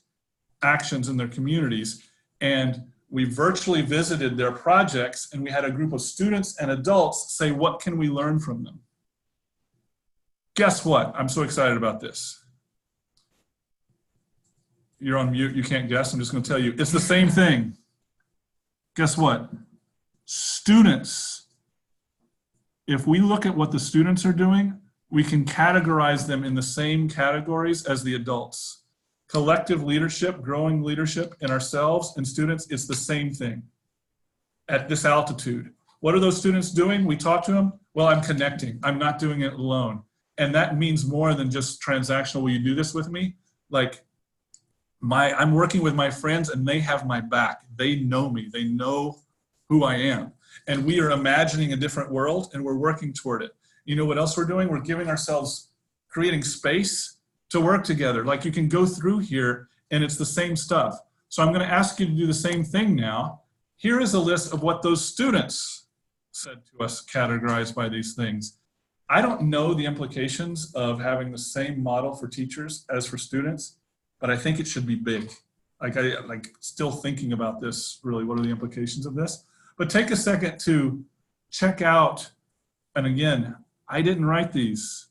actions in their communities. And we virtually visited their projects, and we had a group of students and adults say, what can we learn from them? Guess what? I'm so excited about this. You're on mute, you can't guess. I'm just going to tell you, it's the same thing. Guess what? Students, if we look at what the students are doing, we can categorize them in the same categories as the adults. Collective leadership, growing leadership in ourselves and students, it's the same thing at this altitude. What are those students doing? We talk to them. Well, I'm connecting. I'm not doing it alone. And that means more than just transactional. Will you do this with me? Like, I'm working with my friends and they have my back. They know me. They know who I am. And we are imagining a different world and we're working toward it. You know what else we're doing? We're giving ourselves, creating space to work together. Like you can go through here and it's the same stuff. So I'm going to ask you to do the same thing now. Here is a list of what those students said to us, categorized by these things. I don't know the implications of having the same model for teachers as for students, but I think it should be big. Like still thinking about this, really, what are the implications of this? But take a second to check out, and again, I didn't write these.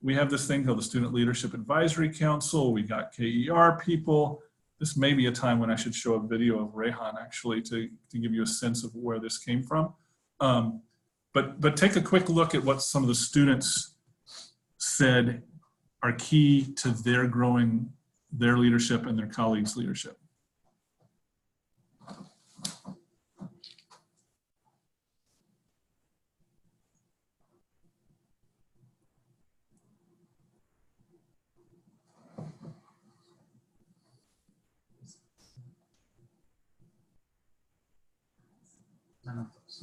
We have this thing called the Student Leadership Advisory Council. We got KER people. This may be a time when I should show a video of Rehan actually to give you a sense of where this came from. But take a quick look at what some of the students said are key to their growing their leadership and their colleagues' leadership.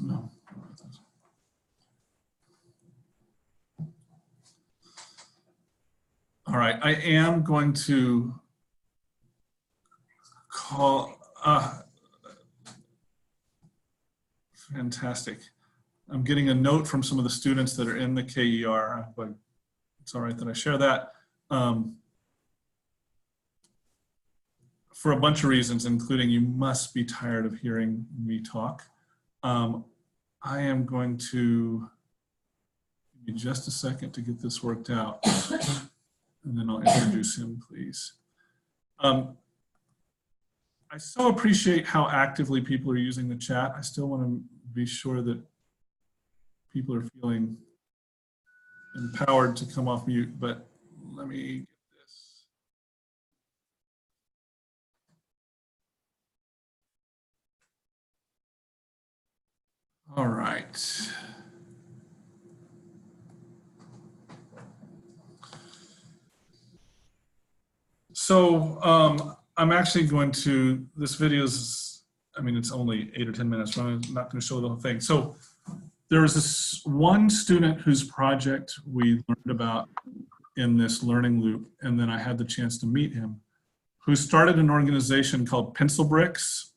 No. All right, I am going to call, fantastic. I'm getting a note from some of the students that are in the KER, but it's all right that I share that. For a bunch of reasons, including you must be tired of hearing me talk. I am going to give you just a second to get this worked out. And then I'll introduce him, please. I so appreciate how actively people are using the chat. I still want to be sure that people are feeling empowered to come off mute, but let me get this. All right. So I'm actually going to, this video is, I mean, it's only 8 or 10 minutes, so I'm not going to show the whole thing. So there was this one student whose project we learned about in this learning loop, and then I had the chance to meet him, who started an organization called Pencil Bricks.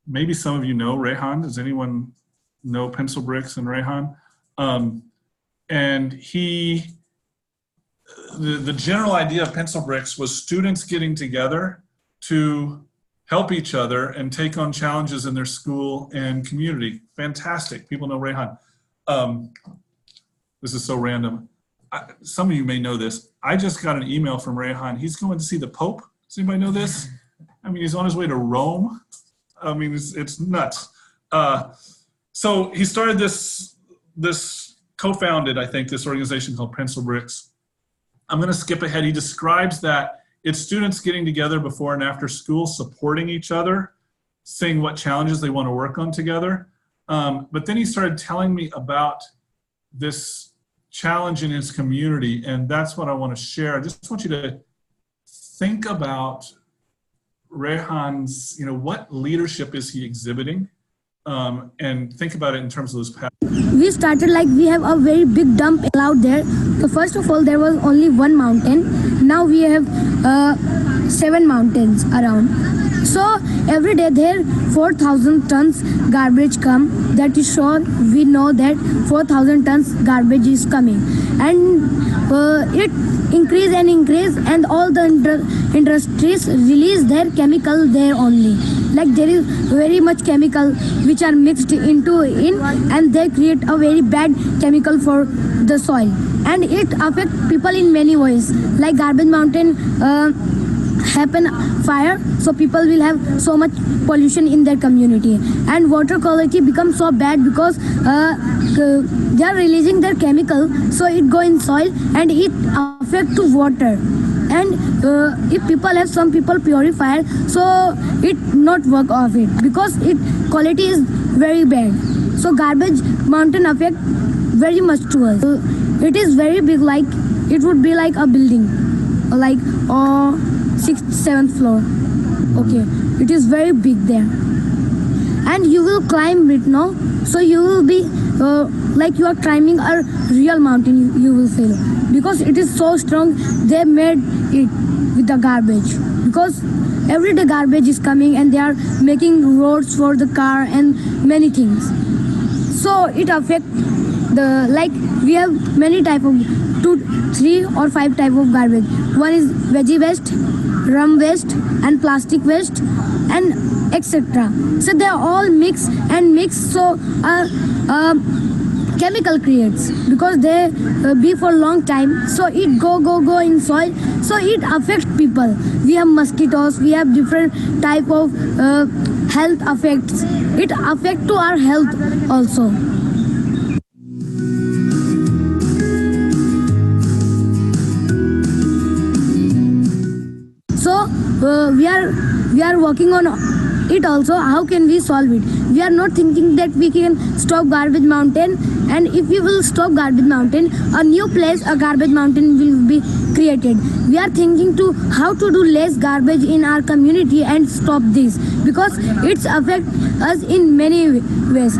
Maybe some of you know Rehan. Does anyone know Pencil Bricks and Rehan? And the general idea of Pencil Bricks was students getting together to help each other and take on challenges in their school and community. Fantastic. People know Rehan. This is so random. Some of you may know this. I just got an email from Rehan. He's going to see the Pope. Does anybody know this? I mean, he's on his way to Rome. I mean, it's nuts. So he started this co-founded, I think, this organization called Pencil Bricks. I'm going to skip ahead. He describes that it's students getting together before and after school, supporting each other, seeing what challenges they want to work on together. But then he started telling me about this challenge in his community, and that's what I want to share. I just want you to think about Rehan's, what leadership is he exhibiting? And think about it in terms of those paths.
We started like we have a very big dump out there. So first of all, there was only one mountain. Now we have 7 mountains around. So every day there 4,000 tons garbage come. That is sure. We know that 4,000 tons garbage is coming, and it increase, and all the industries release their chemical there only. Like there is very much chemical which are mixed into and they create a very bad chemical for the soil, and it affects people in many ways. Like garbage mountain happen fire, so people will have so much pollution in their community, and water quality becomes so bad because they are releasing their chemical, so it go in soil and it affect to water. And if people have, some people purifier, so it not work of it because it quality is very bad. So garbage mountain affect very much to us. It is very big, like it would be like a building, like 6th, 7th floor. Okay, it is very big there, and you will climb it now, so you will be like you are climbing a real mountain. You will feel, because it is so strong. They made it with the garbage, because every day garbage is coming and they are making roads for the car and many things. So it affects the, like we have many type of 2, 3 or 5 type of garbage. One is veggie waste, rum waste, and plastic waste, and etc. So they are all mix, so chemical creates, because they be for long time, so it go in soil, so it affects people. We have mosquitoes, we have different type of health effects. It affect to our health also. So we are working on it also. How can we solve it? We are not thinking that we can stop garbage mountain, and if we will stop garbage mountain, a new place, a garbage mountain will be created. We are thinking to how to do less garbage in our community and stop this, because it's affect us in many ways.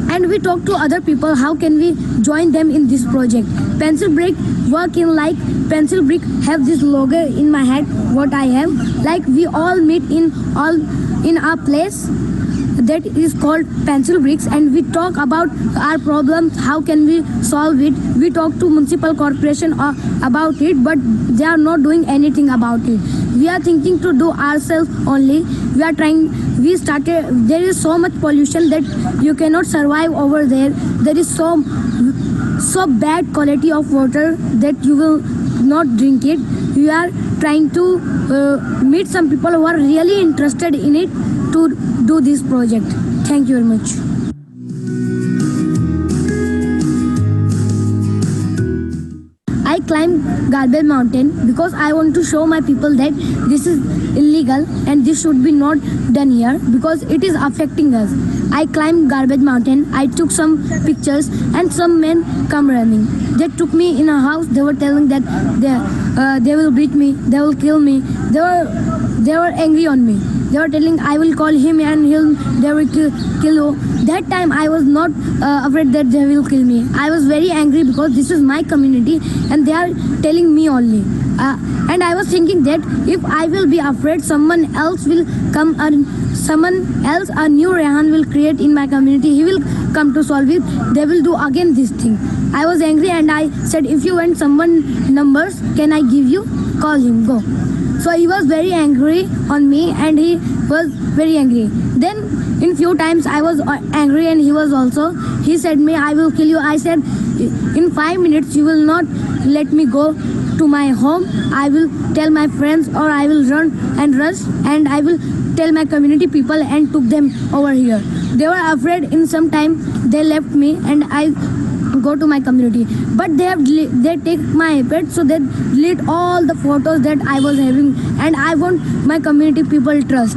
And we talk to other people, how can we join them in this project. Pencil Brick work in, like Pencil Brick have this logo in my head, what I have, like we all meet in our place that is called Pencil Bricks, and we talk about our problems, how can we solve it. We talk to municipal corporation about it, but they are not doing anything about it. We are thinking to do ourselves only. We are trying. We started. There is so much pollution that you cannot survive over there. There is so bad quality of water that you will not drink it. We are trying to meet some people who are really interested in it to do this project. Thank you very much. I climbed Garbage Mountain because I want to show my people that this is illegal and this should be not done here, because it is affecting us. I climbed Garbage Mountain. I took some pictures, and some men come running. They took me in a house. They were telling that they will beat me, they will kill me. they were angry on me. They were telling I will call him and they will kill you. That time I was not afraid that they will kill me. I was very angry because this is my community and they are telling me only. And I was thinking that if I will be afraid, someone else will come and someone else, a new Rehan will create in my community. He will come to solve it. They will do again this thing. I was angry and I said, if you want someone numbers, can I give you? Call him, go. So he was very angry on me and he was very angry. Then in few times I was angry and he was also. He said me, I will kill you. I said, in 5 minutes you will not let me go to my home. I will tell my friends or I will run and rush and I will tell my community people and took them over here. They were afraid. In some time they left me and I go to my community, but they take my iPad, so they delete all the photos that I was having, and I want my community people trust.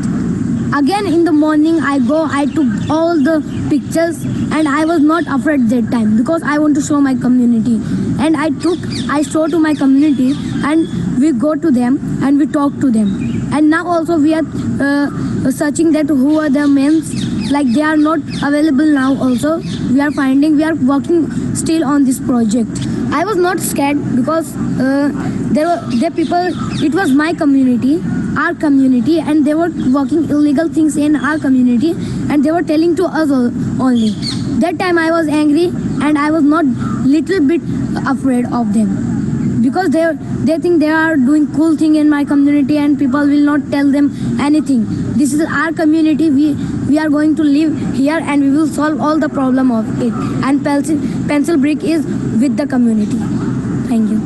Again in the morning I took all the pictures and I was not afraid that time because I want to show my community. And I show to my community and we go to them and we talk to them. And now also we are searching that who are the men, like they are not available now also. We are working still on this project. I was not scared because there were people, it was my community, our community, and they were working illegal things in our community and they were telling to us only. That time I was angry and I was not little bit afraid of them because they think they are doing cool thing in my community and people will not tell them anything. This is our community. We are going to live here and we will solve all the problem of it. And pencil brick is with the community. Thank you.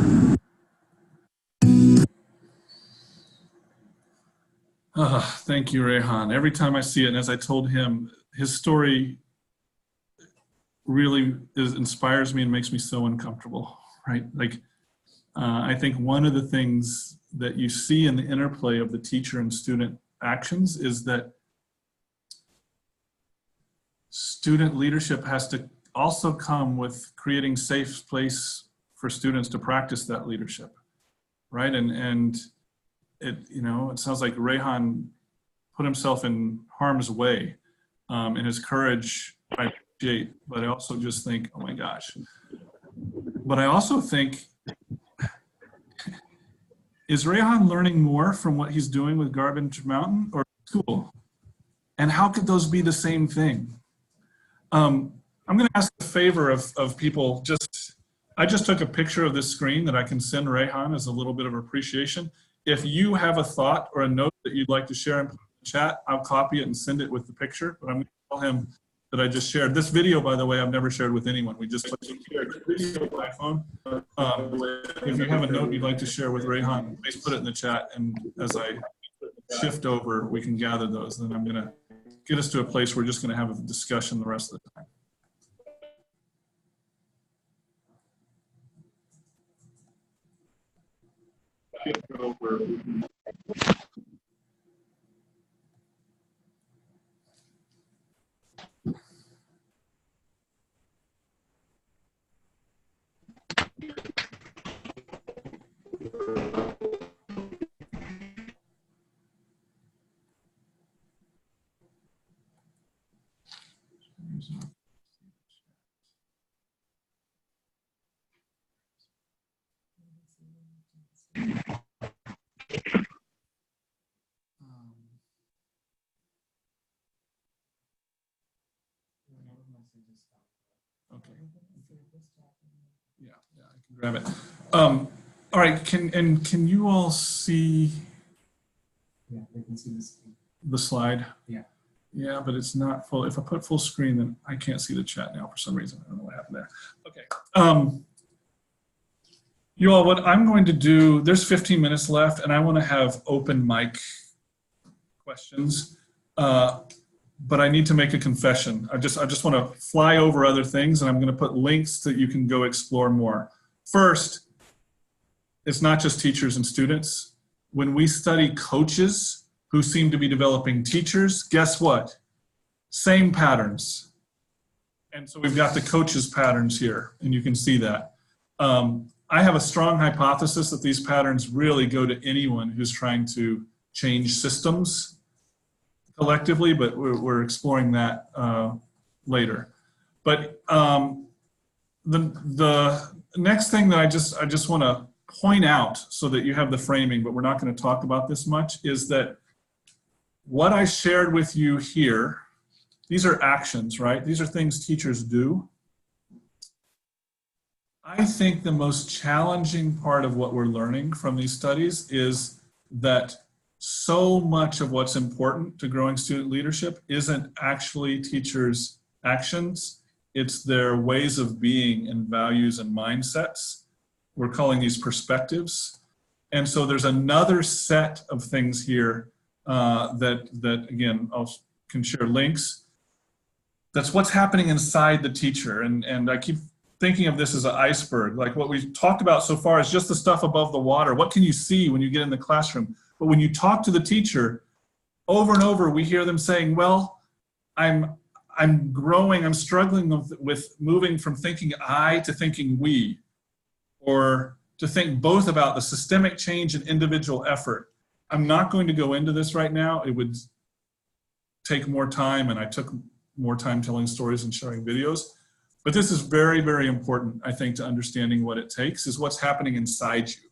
Thank you, Rehan. Every time I see it, and as I told him, his story really inspires me and makes me so uncomfortable, right? Like, I think one of the things that you see in the interplay of the teacher and student actions is that student leadership has to also come with creating safe place for students to practice that leadership, right? And it, it sounds like Rehan put himself in harm's way, and his courage I appreciate, but I also just think, oh my gosh. But I also think, is Rehan learning more from what he's doing with Garbage Mountain or school? And how could those be the same thing? I'm going to ask a favor of people. I just took a picture of this screen that I can send Rehan as a little bit of appreciation. If you have a thought or a note that you'd like to share in the chat, I'll copy it and send it with the picture. But I'm going to tell him that I just shared. This video, by the way, I've never shared with anyone. We just shared a video by phone. If you have a note you'd like to share with Rehan, please put it in the chat. And as I shift over, we can gather those. Then I'm going to get us to a place where we're just going to have a discussion the rest of the time. Okay. Yeah, I can grab it. All right, can you all see?
Yeah, they can see
the slide.
Yeah.
Yeah, but it's not full. If I put full screen, then I can't see the chat now for some reason. I don't know what happened there. Okay. You all, what I'm going to do, there's 15 minutes left, and I want to have open mic questions. But I need to make a confession. I just want to fly over other things, and I'm going to put links that you can go explore more. First, it's not just teachers and students. When we study coaches who seem to be developing teachers, guess what? Same patterns. And so we've got the coaches' patterns here, and you can see that. I have a strong hypothesis that these patterns really go to anyone who's trying to change systems collectively, but we're exploring that later. But the next thing that I just want to point out so that you have the framing, but we're not going to talk about this much, is that what I shared with you here, these are actions, right? These are things teachers do. I think the most challenging part of what we're learning from these studies is that so much of what's important to growing student leadership isn't actually teachers' actions, it's their ways of being and values and mindsets. We're calling these perspectives. And so there's another set of things here that again, I can share links. That's what's happening inside the teacher. And I keep thinking of this as an iceberg. Like what we've talked about so far is just the stuff above the water. What can you see when you get in the classroom? But when you talk to the teacher, over and over, we hear them saying, well, I'm growing, I'm struggling with moving from thinking I to thinking we, or to think both about the systemic change and individual effort. I'm not going to go into this right now. It would take more time, and I took more time telling stories and showing videos. But this is very, very important, I think, to understanding what it takes, is what's happening inside you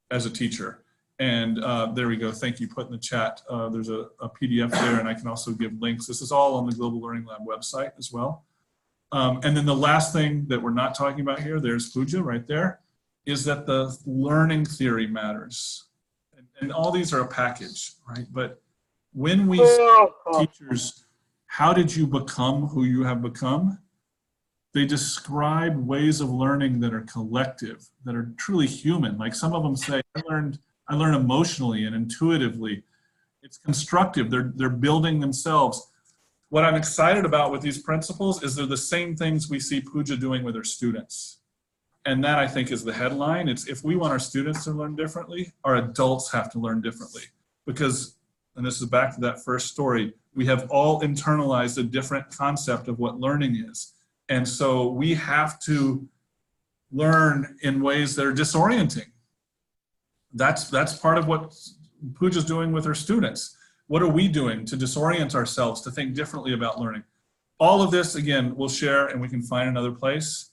as a teacher. And there we go. Thank you. Put in the chat. There's a PDF there, and I can also give links. This is all on the Global Learning Lab website as well. And then the last thing that we're not talking about here, there's Pooja right there, is that the learning theory matters. And all these are a package, right? But when we say teachers, how did you become who you have become? They describe ways of learning that are collective, that are truly human. Like some of them say, I learn emotionally and intuitively. It's constructive. They're building themselves. What I'm excited about with these principles is they're the same things we see Pooja doing with her students. And that, I think, is the headline. It's if we want our students to learn differently, our adults have to learn differently. Because, and this is back to that first story, we have all internalized a different concept of what learning is. And so we have to learn in ways that are disorienting. That's part of what Pooja's doing with her students. What are we doing to disorient ourselves, to think differently about learning? All of this, again, we'll share and we can find another place.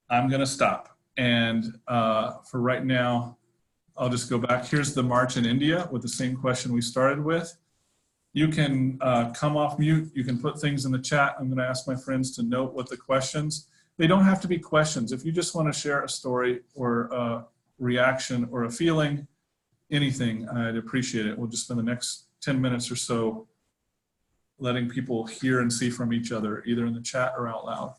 I'm going to stop. And for right now, I'll just go back. Here's the march in India with the same question we started with. You can come off mute. You can put things in the chat. I'm going to ask my friends to note what the questions. They don't have to be questions. If you just want to share a story or a reaction or a feeling, anything, I'd appreciate it. We'll just spend the next 10 minutes or so letting people hear and see from each other, either in the chat or out loud.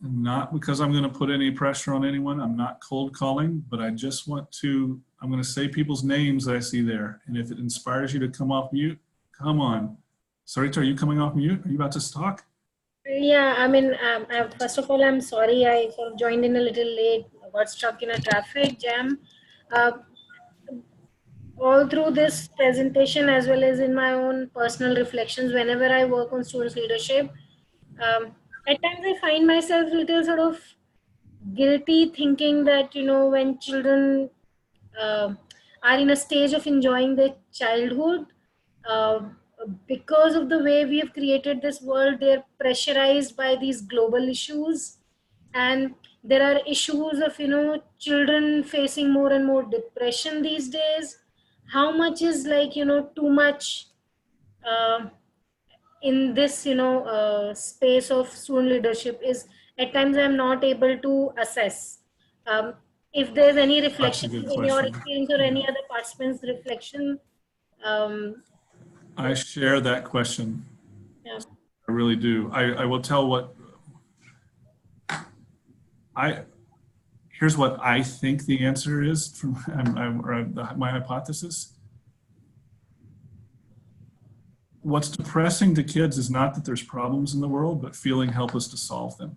Not because I'm going to put any pressure on anyone. I'm not cold calling, but I just want to, I'm going to say people's names that I see there. And if it inspires you to come off mute, come on. Sarita, are you coming off mute? Are you about to talk?
Yeah, I mean, first of all, I'm sorry I sort of joined in a little late, got stuck in a traffic jam. All through this presentation, as well as in my own personal reflections, whenever I work on students' leadership, at times I find myself a little sort of guilty thinking that, you know, when children are in a stage of enjoying their childhood, because of the way we have created this world, they're pressurized by these global issues. And there are issues of, you know, children facing more and more depression these days. How much is like, you know, too much in this, you know, space of student leadership is at times I'm not able to assess. If there's any reflection in your experience or any other participant's reflection.
I share that question.
Yeah.
I really do. I will tell what here's what I think the answer is from my hypothesis. What's depressing to kids is not that there's problems in the world, but feeling helpless to solve them.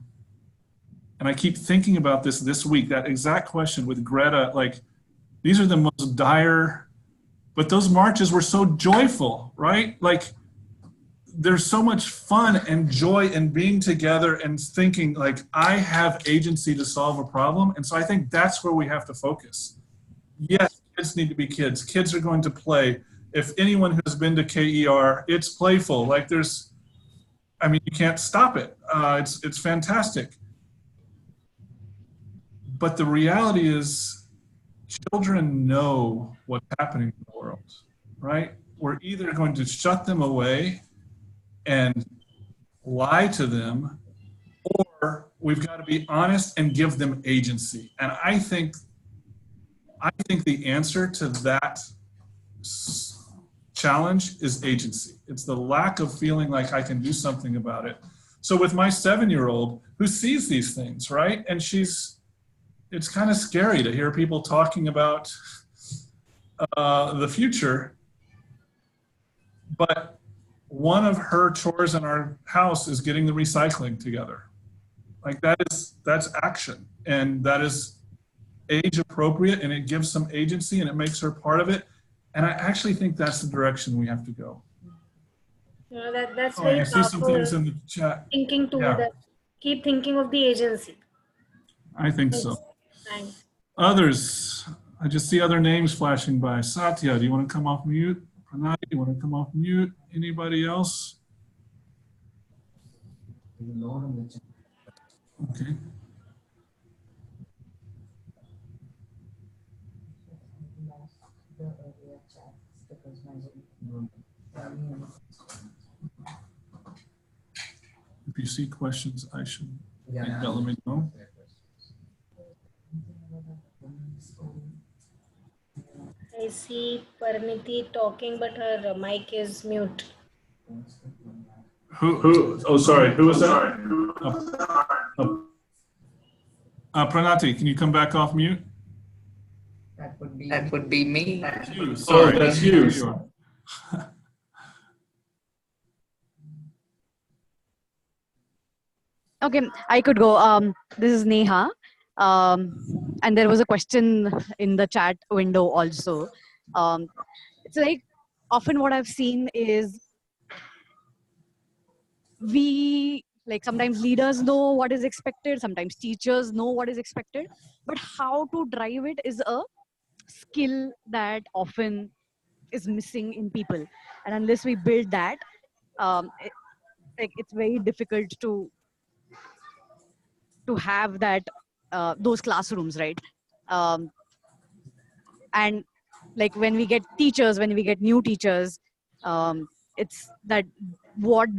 And I keep thinking about this week, that exact question with Greta, like, these are the most dire, but those marches were so joyful, right? Like, there's so much fun and joy in being together and thinking like, I have agency to solve a problem. And so I think that's where we have to focus. Yes, kids need to be kids. Kids are going to play. If anyone who's been to KER, it's playful. Like you can't stop it. It's fantastic. But the reality is children know what's happening in the world, right? We're either going to shut them away and lie to them, or we've got to be honest and give them agency. And I think the answer to that challenge is agency. It's the lack of feeling like I can do something about it. So with my 7-year-old who sees these things, right? And it's kind of scary to hear people talking about the future, but one of her chores in our house is getting the recycling together. Like that's action, and that is age appropriate, and it gives some agency and it makes her part of it. And I actually think that's the direction we have to go.
That's very
I see some things in the chat.
Thinking too, that keep thinking of the agency.
I think so.
Thanks.
Others, I just see other names flashing by. Satya, do you want to come off mute? Pranati, you want to come off mute? Anybody else? Okay. If you see questions, I should let me know.
I see Parniti talking, but her mic is mute.
Who? Oh, sorry. Who was that? Pranati, can you come back off mute?
That would be me.
That's you. Sorry, that's you.
Okay, I could go. This is Neha. And there was a question in the chat window also. It's like often what I've seen is sometimes leaders know what is expected, sometimes teachers know what is expected, but how to drive it is a skill that often is missing in people. And unless we build that, it's very difficult to have that those classrooms, right? And like when we get teachers, when we get new teachers, it's that what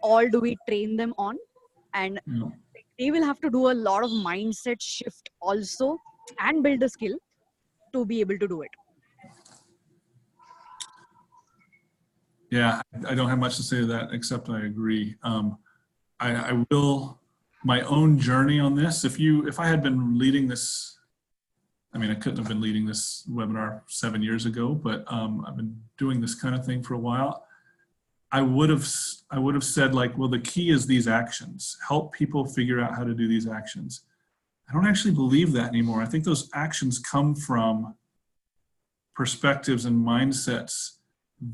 all do we train them on? And they will have to do a lot of mindset shift also and build a skill to be able to do it.
Yeah, I don't have much to say to that except I agree. I will. My own journey on this, if I had been leading this, I mean, I couldn't have been leading this webinar 7 years ago, but I've been doing this kind of thing for a while. I would have said like, well, the key is these actions. Help people figure out how to do these actions. I don't actually believe that anymore. I think those actions come from perspectives and mindsets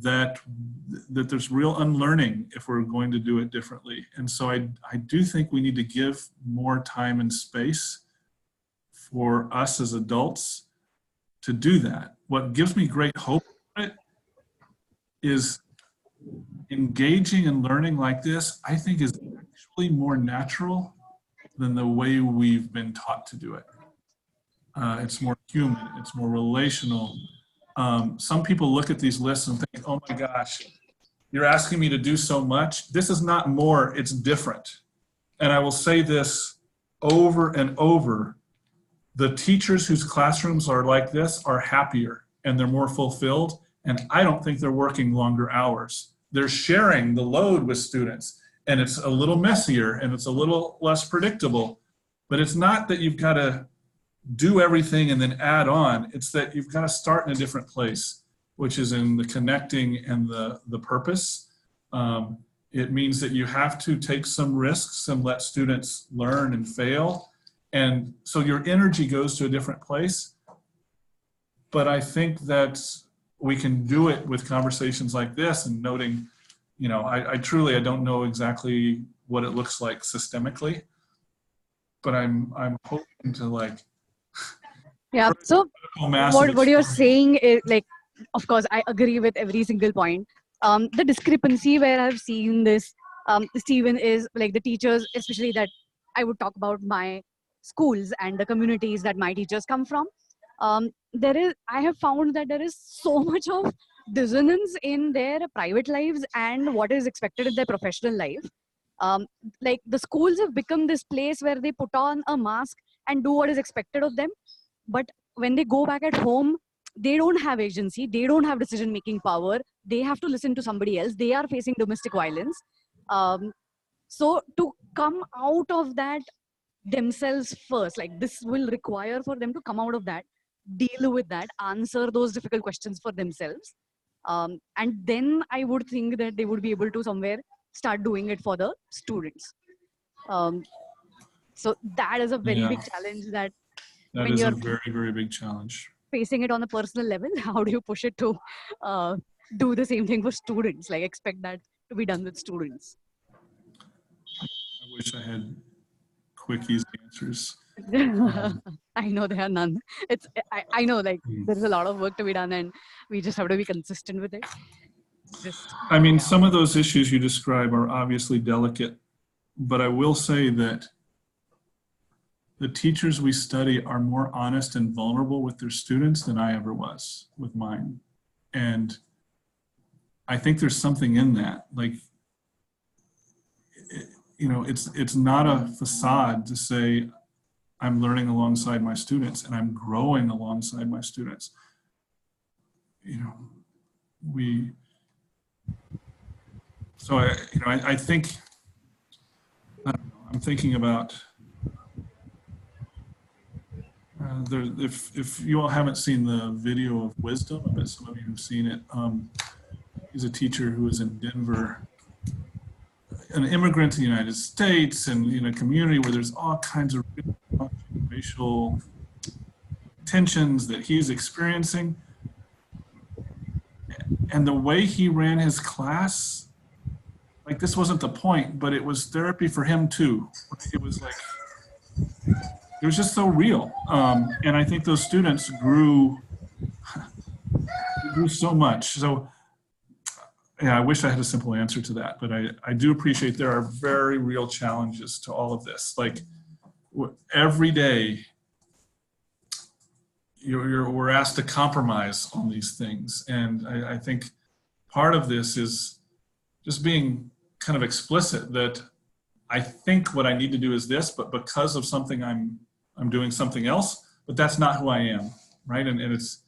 that there's real unlearning if we're going to do it differently. And so I do think we need to give more time and space for us as adults to do that. What gives me great hope about it is engaging and learning like this, I think is actually more natural than the way we've been taught to do it. It's more human, it's more relational. Some people look at these lists and think, oh my gosh, you're asking me to do so much. This is not more, it's different. And I will say this over and over, the teachers whose classrooms are like this are happier and they're more fulfilled. And I don't think they're working longer hours. They're sharing the load with students, and it's a little messier and it's a little less predictable, but it's not that you've got to do everything and then add on. It's that you've got to start in a different place, which is in the connecting and the purpose. It means that you have to take some risks and let students learn and fail. And so your energy goes to a different place. But I think that we can do it with conversations like this and noting, you know, I truly don't know exactly what it looks like systemically, but I'm hoping to like.
Yeah. So what you're saying is like, of course, I agree with every single point. The discrepancy where I've seen this, Steven, is like the teachers, especially that I would talk about my schools and the communities that my teachers come from. I have found that there is so much of dissonance in their private lives and what is expected in their professional life. Like the schools have become this place where they put on a mask and do what is expected of them. But when they go back at home, they don't have agency. They don't have decision-making power. They have to listen to somebody else. They are facing domestic violence. So to come out of that themselves first, like this will require for them to come out of that, deal with that, answer those difficult questions for themselves. And then I would think that they would be able to somewhere start doing it for the students. So that is a very big challenge that
when is you're a very, very big challenge.
Facing it on a personal level, how do you push it to do the same thing for students? Like expect that to be done with students.
I wish I had quick, easy answers.
I know there are none. I know like there's a lot of work to be done and we just have to be consistent with it.
I mean, some of those issues you describe are obviously delicate, but I will say that the teachers we study are more honest and vulnerable with their students than I ever was with mine. And I think there's something in that. Like, you know, it's not a facade to say I'm learning alongside my students and I'm growing alongside my students. You know, I think, I don't know, I'm thinking about, if you all haven't seen the video of Wisdom, I bet some of you have seen it. He's a teacher who is in Denver, an immigrant to the United States, and in a community where there's all kinds of racial tensions that he's experiencing. And the way he ran his class, like this wasn't the point, but it was therapy for him too. It was like, it was just so real. And I think those students grew so much. So yeah, I wish I had a simple answer to that, but I do appreciate there are very real challenges to all of this. Like every day we're asked to compromise on these things. And I think part of this is just being kind of explicit that I think what I need to do is this, but because of something I'm doing something else, but that's not who I am, right? And it's,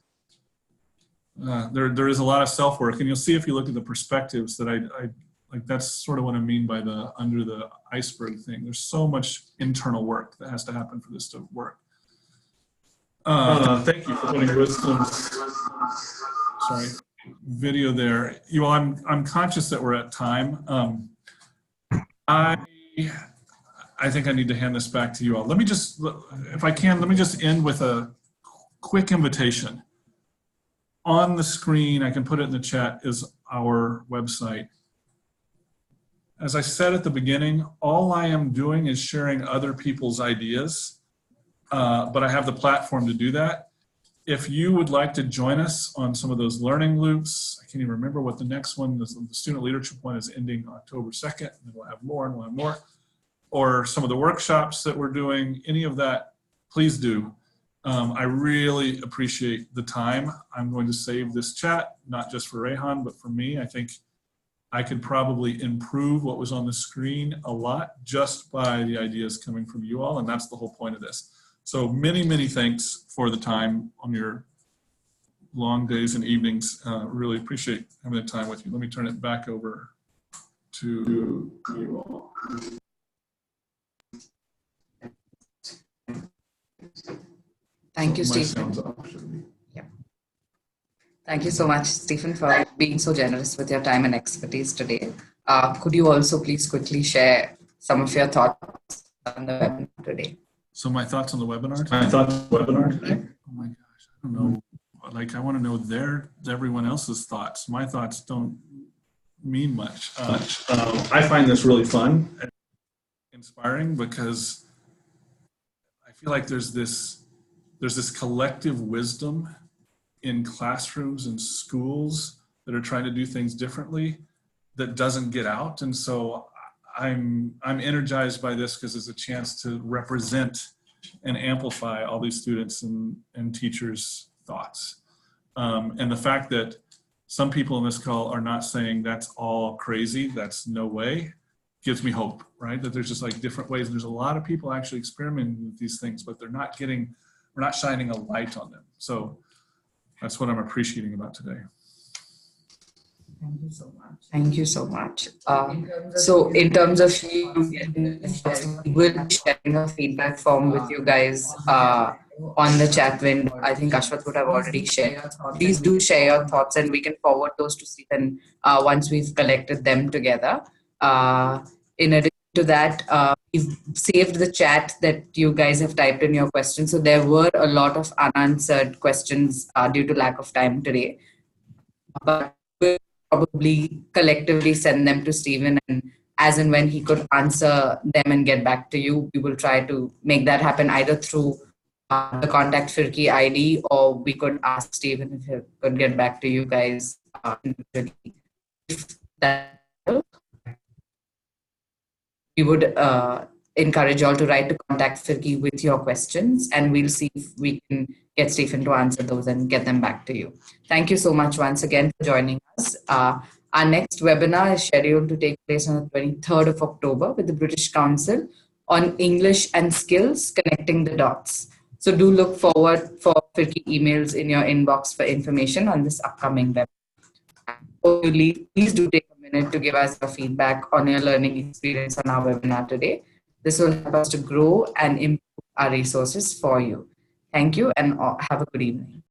there is a lot of self-work, and you'll see if you look at the perspectives that I like, that's sort of what I mean by the under the iceberg thing. There's so much internal work that has to happen for this to work. Thank you for putting Wisdom's video there. You all, I'm conscious that we're at time. I think I need to hand this back to you all. Let me just, if I can, let me just end with a quick invitation. On the screen, I can put it in the chat, is our website. As I said at the beginning, all I am doing is sharing other people's ideas, but I have the platform to do that. If you would like to join us on some of those learning loops, I can't even remember what the next one, the student leadership one is ending October 2nd, and we'll have more and we'll have more. Or some of the workshops that we're doing, any of that, please do. I really appreciate the time. I'm going to save this chat, not just for Rehan, but for me. I think I could probably improve what was on the screen a lot just by the ideas coming from you all, and that's the whole point of this. So many, many thanks for the time on your long days and evenings. Really appreciate having the time with you. Let me turn it back over to you all.
Thank you, Stephen. Yeah. Thank you so much, Stephen, for being so generous with your time and expertise today. Could you also please quickly share some of your thoughts on the webinar today?
So my thoughts on the webinar?
today?
Oh my gosh, I don't know. Like, I want to know everyone else's thoughts. My thoughts don't mean much. I find this really fun and inspiring because I feel like there's this collective wisdom in classrooms and schools that are trying to do things differently that doesn't get out. And so I'm energized by this because it's a chance to represent and amplify all these students and teachers' thoughts. And the fact that some people in this call are not saying that's all crazy, that's no way, gives me hope, right? That there's just like different ways. And there's a lot of people actually experimenting with these things, but we're not shining a light on them. So that's what I'm appreciating about today.
Thank you so much. Thank you so much. So in terms of you, we'll be sharing a feedback form with you guys on the chat window. I think Ashwath would have already shared. Please do share your thoughts and we can forward those to Stephen once we've collected them together. In addition to that, we've saved the chat that you guys have typed in your questions. So there were a lot of unanswered questions due to lack of time today. But we'll probably collectively send them to Stephen, and as and when he could answer them and get back to you, we will try to make that happen either through the contact Firki ID, or we could ask Stephen if he could get back to you guys individually. If that, we would encourage you all to write to contact Firki with your questions, and we'll see if we can get Stephen to answer those and get them back to you. Thank you so much once again for joining us. Our next webinar is scheduled to take place on the 23rd of October with the British Council on English and skills, connecting the dots. So do look forward for Firki emails in your inbox for information on this upcoming webinar. Please do take a minute to give us your feedback on your learning experience on our webinar today. This will help us to grow and improve our resources for you. Thank you and have a good evening.